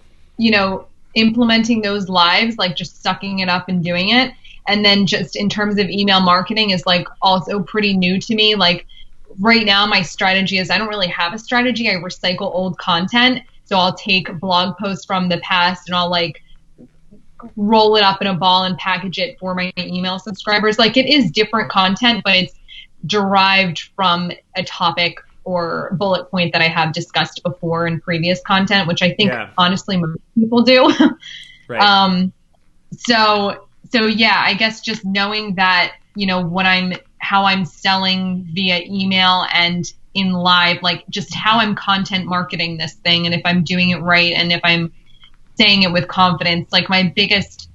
implementing those lives, like just sucking it up and doing it. And then just in terms of email marketing is like also pretty new to me. Like right now, my strategy is I don't really have a strategy. I recycle old content. So I'll take blog posts from the past and I'll like roll it up in a ball and package it for my email subscribers. Like it is different content, but it's derived from a topic or bullet point that I have discussed before in previous content, which I think honestly most people do. Right. So so yeah, I guess just knowing that, how I'm selling via email and in live, like just how I'm content marketing this thing and if I'm doing it right and if I'm saying it with confidence. Like my biggest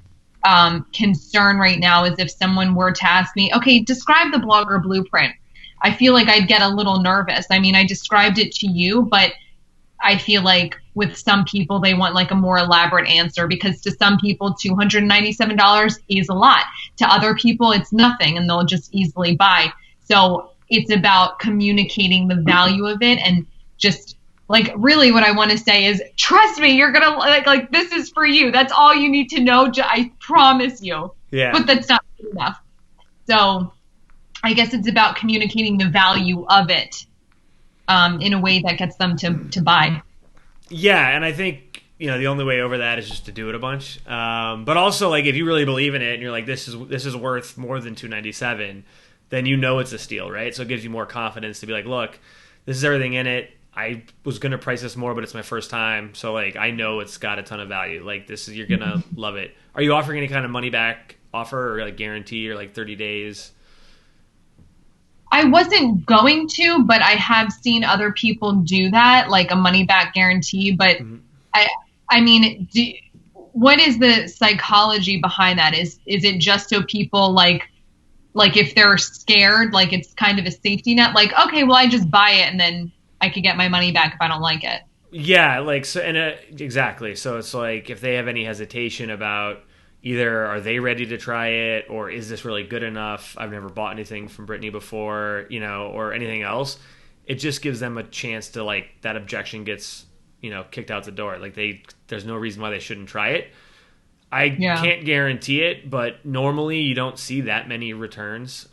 concern right now is if someone were to ask me, okay, describe the blogger blueprint. I feel like I'd get a little nervous. I mean, I described it to you, but I feel like with some people, they want like a more elaborate answer because to some people, $297 is a lot. To other people, it's nothing and they'll just easily buy. So it's about communicating the value of it and just like really what I want to say is trust me, you're going to like this is for you. That's all you need to know. I promise you. Yeah. But that's not good enough. So I guess it's about communicating the value of it in a way that gets them to buy. Yeah, and I think the only way over that is just to do it a bunch. But also, like if you really believe in it and you're like this is worth more than $297, then it's a steal, right? So it gives you more confidence to be like, look, this is everything in it. I was gonna price this more, but it's my first time, so like I know it's got a ton of value. Like you're gonna love it. Are you offering any kind of money back offer or like guarantee or like 30 days? I wasn't going to, but I have seen other people do that, like a money back guarantee. But I mean, what is the psychology behind that? Is it just so people like if they're scared, like it's kind of a safety net? Like, okay, well, I just buy it and then I could get my money back if I don't like it. Yeah, like so, and exactly. So it's like if they have any hesitation about either are they ready to try it or is this really good enough? I've never bought anything from Brittany before, or anything else. It just gives them a chance to like that objection gets, kicked out the door. Like there's no reason why they shouldn't try it. I can't guarantee it, but normally you don't see that many returns.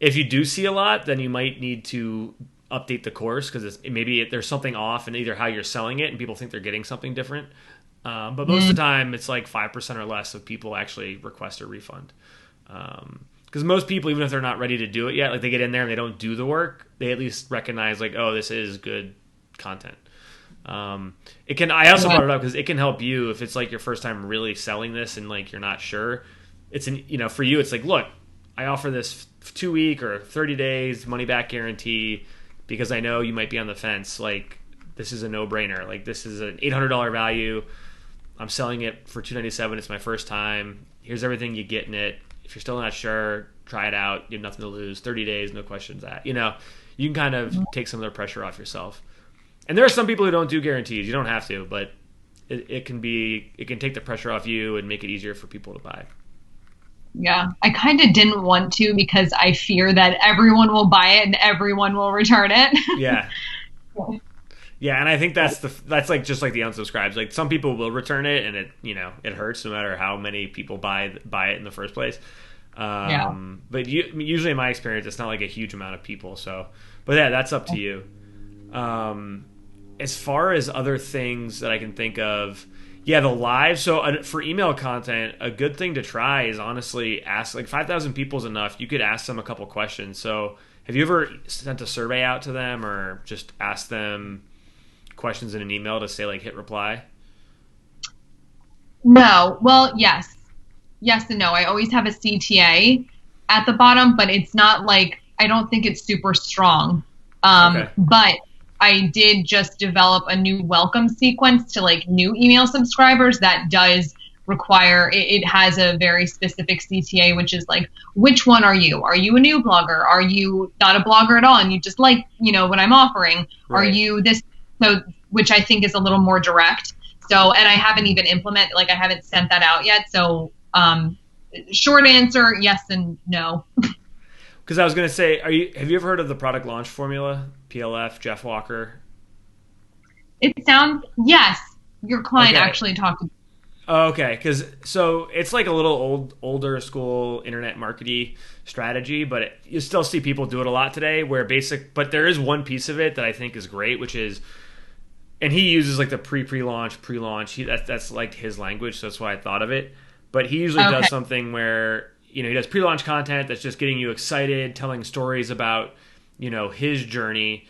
If you do see a lot, then you might need to update the course because maybe there's something off in either how you're selling it and people think they're getting something different. But most of the time, it's like 5% or less of people actually request a refund. Because most people, even if they're not ready to do it yet, like they get in there and they don't do the work, they at least recognize like, oh, this is good content. I also brought it up because it can help you if it's like your first time really selling this and like you're not sure. It's for you, it's like, look, I offer this 2-week or 30 days money back guarantee because I know you might be on the fence. Like this is a no brainer. Like this is an $800 value. I'm selling it for $297. It's my first time. Here's everything you get in it. If you're still not sure, try it out. You have nothing to lose. 30 days, no questions asked. You can kind of take some of the pressure off yourself. And there are some people who don't do guarantees. You don't have to, but it can take the pressure off you and make it easier for people to buy. Yeah, I kind of didn't want to because I fear that everyone will buy it and everyone will return it. Yeah. Yeah, and I think that's like just like the unsubscribes. Like some people will return it, and it hurts no matter how many people buy it in the first place. But usually in my experience, it's not like a huge amount of people. So, but yeah, that's up to you. As far as other things that I can think of, the live. So for email content, a good thing to try is honestly ask, like 5,000 people is enough. You could ask them a couple questions. So have you ever sent a survey out to them or just asked them questions in an email to say like hit reply? No. Well, yes and no. I always have a CTA at the bottom, but it's not like, I don't think it's super strong. Okay. But I did just develop a new welcome sequence to like new email subscribers that does require, it has a very specific CTA, which is like, which one are you? Are you a new blogger? Are you not a blogger at all? And you just like, what I'm offering. Right. Are you this? So, which I think is a little more direct. So, and I haven't even I haven't sent that out yet. So, short answer, yes and no. Because I was going to say, have you ever heard of the product launch formula? PLF, Jeff Walker? It sounds, yes. Your client actually talked. Oh, okay, because it's like a little older school internet marketing strategy, but you still see people do it a lot today. But there is one piece of it that I think is great, which is, and he uses like the pre-launch. That's like his language, so that's why I thought of it. But he usually does something where he does pre-launch content that's just getting you excited, telling stories about his journey.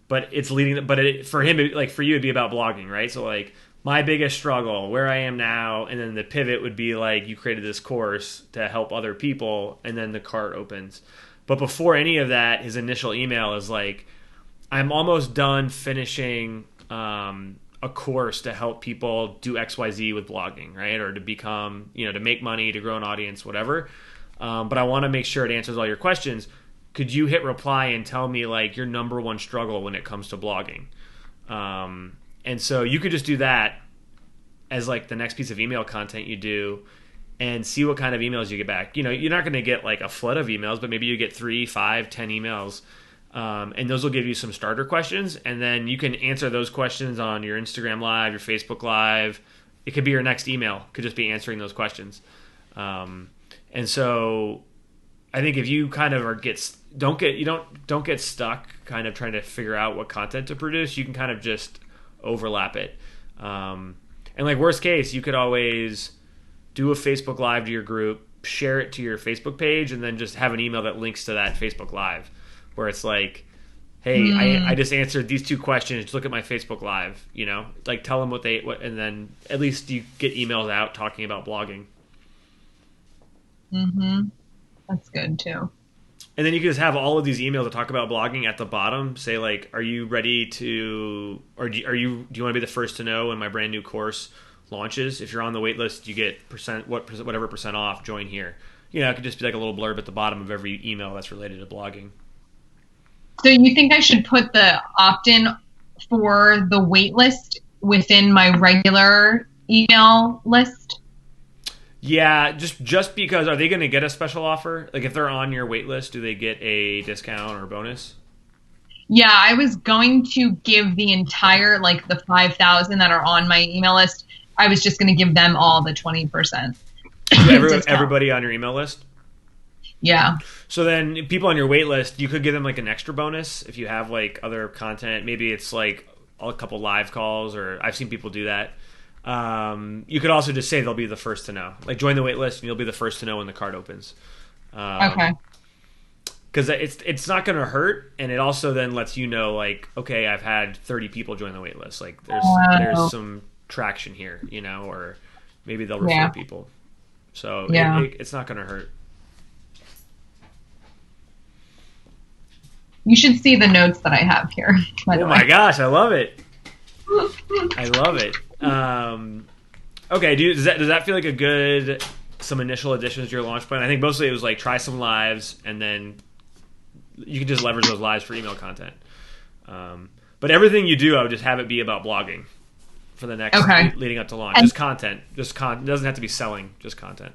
But it's leading. But for him, like for you, it'd be about blogging, right? So like my biggest struggle, where I am now, and then the pivot would be like you created this course to help other people, and then the cart opens. But before any of that, his initial email is like, I'm almost done finishing a course to help people do XYZ with blogging, right? Or to become, to make money, to grow an audience, whatever. But I want to make sure it answers all your questions. Could you hit reply and tell me like your number one struggle when it comes to blogging? And so you could just do that as like the next piece of email content you do and see what kind of emails you get back. You're not going to get like a flood of emails, but maybe you get 3, 5, 10 emails. And those will give you some starter questions. And then you can answer those questions on your Instagram Live, your Facebook Live. It could be your next email. It could just be answering those questions. And so I think if you kind of don't get stuck kind of trying to figure out what content to produce, you can kind of just overlap it. And like worst case, you could always do a Facebook Live to your group, share it to your Facebook page, and then just have an email that links to that Facebook Live where it's like, hey, I just answered these 2 questions. Just look at my Facebook Live, like tell them what, and then at least you get emails out talking about blogging. Mm-hmm. That's good too. And then you can just have all of these emails that talk about blogging at the bottom. Say like, are you ready to, or do you want to be the first to know when my brand new course launches? If you're on the wait list, you get whatever percent off. Join here. It could just be like a little blurb at the bottom of every email that's related to blogging. So you think I should put the opt-in for the wait list within my regular email list? Yeah, just because, are they going to get a special offer? Like if they're on your wait list, do they get a discount or a bonus? Yeah, I was going to give the entire, like the 5,000 that are on my email list, I was just going to give them all the 20%. Everybody on your email list? Yeah. So then people on your wait list, you could give them like an extra bonus if you have like other content. Maybe it's like a couple live calls, or I've seen people do that. You could also just say they'll be the first to know. Like join the wait list and you'll be the first to know when the cart opens. Okay. Because it's not going to hurt, and it also then lets you know like, okay, I've had 30 people join the wait list. Like there's some traction here, or maybe they'll refer people. So it's not going to hurt. You should see the notes that I have here. Oh my gosh, I love it. I love it. Okay, does that feel like some initial additions to your launch plan? I think mostly it was like try some lives, and then you can just leverage those lives for email content. But everything you do, I would just have it be about blogging for the next leading up to launch. Just content. It doesn't have to be selling, just content.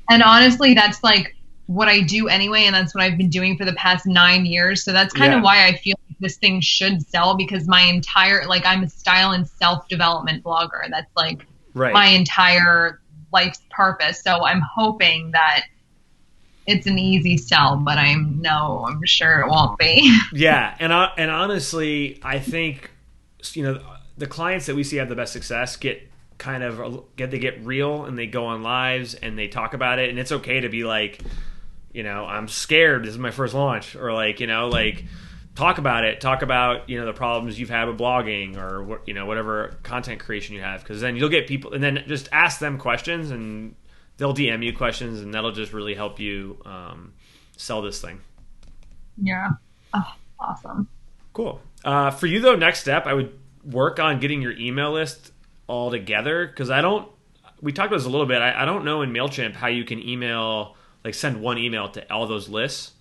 And honestly, that's like what I do anyway, and that's what I've been doing for the past 9 years. So that's kind of why I feel like this thing should sell, because my entire, like, I'm a style and self-development blogger. That's like my entire life's purpose. So I'm hoping that it's an easy sell, but I'm sure it won't be. Yeah, and honestly, I think the clients that we see have the best success get real, and they go on lives and they talk about it, and it's okay to be like, I'm scared, this is my first launch, or talk about it, the problems you've had with blogging, or whatever content creation you have, because then you'll get people, and then just ask them questions and they'll DM you questions, and that'll just really help you sell this thing. Yeah. Oh, awesome. Cool. For you though, next step, I would work on getting your email list all together, because we talked about this a little bit. I don't know in MailChimp how you can send one email to all those lists.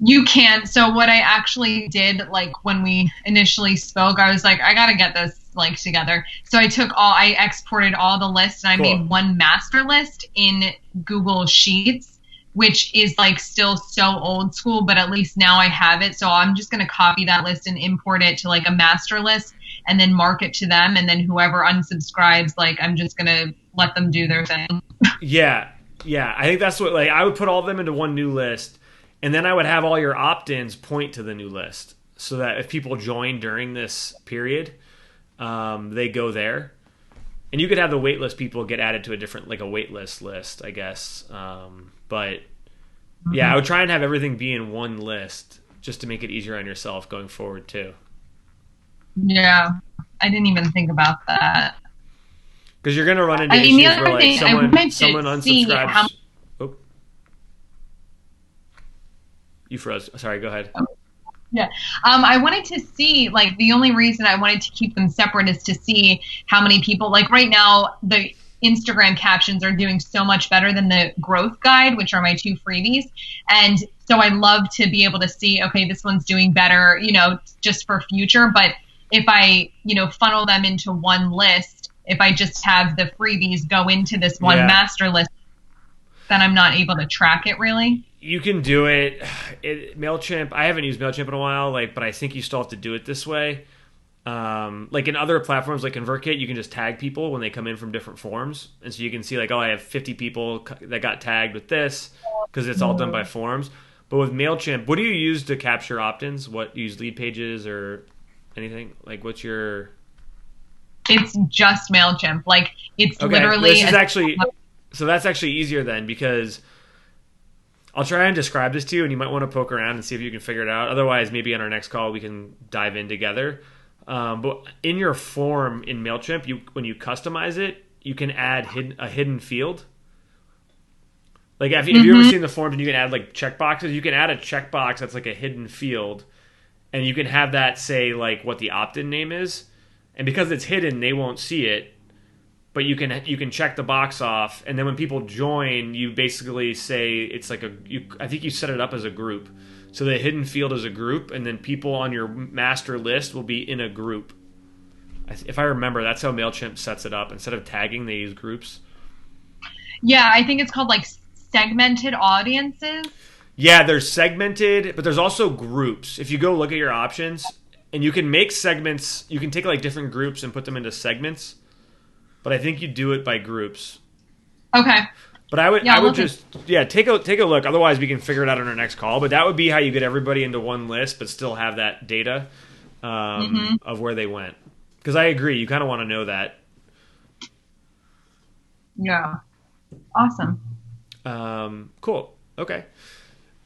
You can. So what I actually did, when we initially spoke, I was like, I got to get this together. So I exported all the lists, and I made one master list in Google Sheets, which is still so old school, but at least now I have it. So I'm just going to copy that list and import it to a master list, and then mark it to them. And then whoever unsubscribes, I'm just going to let them do their thing. Yeah. I think that's what, I would put all of them into one new list, and then I would have all your opt-ins point to the new list, so that if people join during this period, they go there. And you could have the waitlist people get added to a different, a waitlist list, I guess. But yeah, I would try and have everything be in one list, just to make it easier on yourself going forward too. Yeah. I didn't even think about that. Because you're going to run into I mean, the issues where other like thing I wanted someone to see how. unsubscribes. Oh, you froze. Sorry, go ahead. Yeah. I wanted to see, like, the only reason I wanted to keep them separate is to see how many people, like, right now, the Instagram captions are doing so much better than the growth guide, which are my 2 freebies. And so I love to be able to see, okay, this one's doing better, just for future. But if I, funnel them into one list, if I just have the freebies go into this one master list, then I'm not able to track it really. You can do it. MailChimp, I haven't used MailChimp in a while, but I think you still have to do it this way. Like in other platforms like ConvertKit, you can just tag people when they come in from different forms. And so you can see I have 50 people that got tagged with this because it's all done by forms. But with MailChimp, what do you use to capture opt-ins? What, use lead pages or anything? Like what's your... It's just MailChimp. Like it's okay. Literally... So that's actually easier then because... I'll try and describe this to you, and you might want to poke around and see if you can figure it out. Otherwise, maybe on our next call, we can dive in together. But in your form in MailChimp, when you customize it, you can add a hidden field. Like, have you ever seen the forms and you can add, checkboxes? You can add a checkbox that's like a hidden field, and you can have that say, what the opt-in name is. And because it's hidden, they won't see it. But you can check the box off, and then when people join, you basically say it's like I think you set it up as a group. So the hidden field is a group, and then people on your master list will be in a group. If I remember, that's how MailChimp sets it up. Instead of tagging, they use groups. Yeah, I think it's called segmented audiences. Yeah, there's segmented, but there's also groups. If you go look at your options, and you can make segments, you can take different groups and put them into segments. But I think you do it by groups. Okay. But I would take a look. Otherwise, we can figure it out on our next call. But that would be how you get everybody into one list, but still have that data of where they went. Because I agree, you kind of want to know that. Yeah. Awesome. Cool. Okay.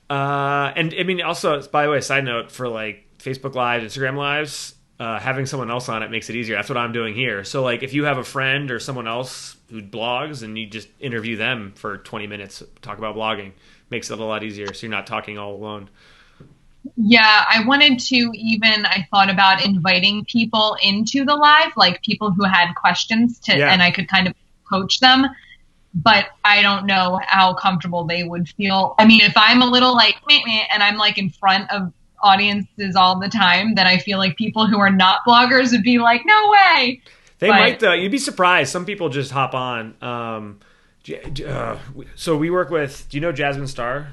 And I mean, also, by the way, side note for Facebook Live, Instagram Lives. Having someone else on it makes it easier. That's what I'm doing here. So if you have a friend or someone else who blogs and you just interview them for 20 minutes, talk about blogging, makes it a lot easier. So you're not talking all alone. Yeah, I thought about inviting people into the live, people who had questions and I could kind of coach them. But I don't know how comfortable they would feel. I mean, if I'm a little meh, meh, and I'm in front of audiences all the time, that I feel people who are not bloggers would be no way. They might though. You'd be surprised. Some people just hop on. So we work with, do you know Jasmine Star?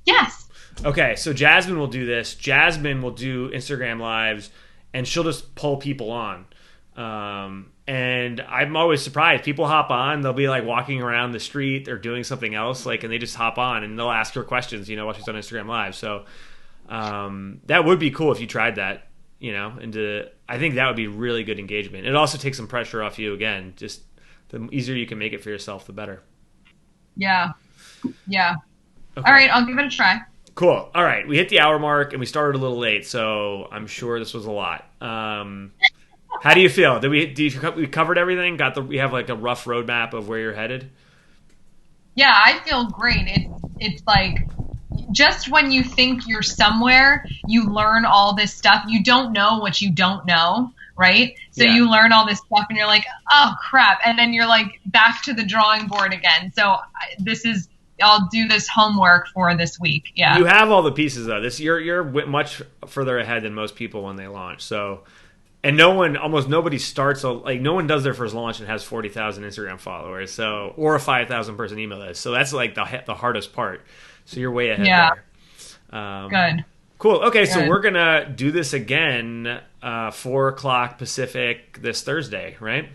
Yes. Okay, so Jasmine will do this. Jasmine will do Instagram Lives, and she'll just pull people on. And I'm always surprised. People hop on. They'll be walking around the street or doing something else, and they just hop on and they'll ask her questions, while she's on Instagram Live. So that would be cool if you tried that, and I think that would be really good engagement. It also takes some pressure off you again. Just the easier you can make it for yourself, the better. Yeah. Yeah. Okay. All right, I'll give it a try. Cool. All right, we hit the hour mark and we started a little late, so I'm sure this was a lot. How do you feel? We covered everything? We have a rough roadmap of where you're headed? Yeah, I feel great. It's just when you think you're somewhere, you learn all this stuff. You don't know what you don't know, right? So you learn all this stuff and you're oh crap. And then you're back to the drawing board again. So I'll do this homework for this week. Yeah. You have all the pieces though. You're much further ahead than most people when they launch. So, and almost nobody starts, no one does their first launch and has 40,000 Instagram followers, or a 5,000 person email list. So that's the hardest part. So you're way ahead there. Good. Cool. Okay, so we're going to do this again, 4:00 Pacific this Thursday, right?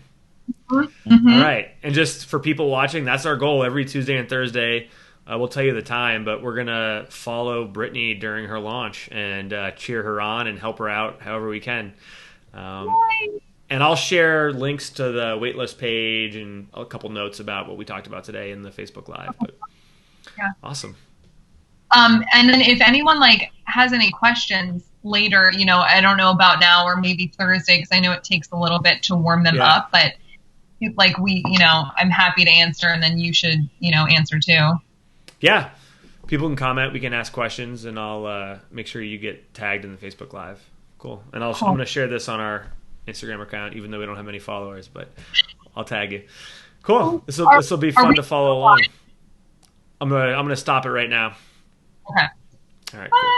Mm-hmm. All right. And just for people watching, that's our goal every Tuesday and Thursday. We'll tell you the time, but we're going to follow Brittany during her launch and cheer her on and help her out however we can. And I'll share links to the waitlist page and a couple notes about what we talked about today in the Facebook Live. But awesome. And then if anyone has any questions, later, I don't know about now or maybe Thursday, because I know it takes a little bit to warm them up, but like I'm happy to answer, and then you should, answer too. Yeah. People can comment. We can ask questions, and I'll make sure you get tagged in the Facebook Live. Cool. And I'm going to share this on our Instagram account, even though we don't have many followers, but I'll tag you. Cool. This will be fun to follow along. I'm gonna stop it right now. Okay. All right. Cool.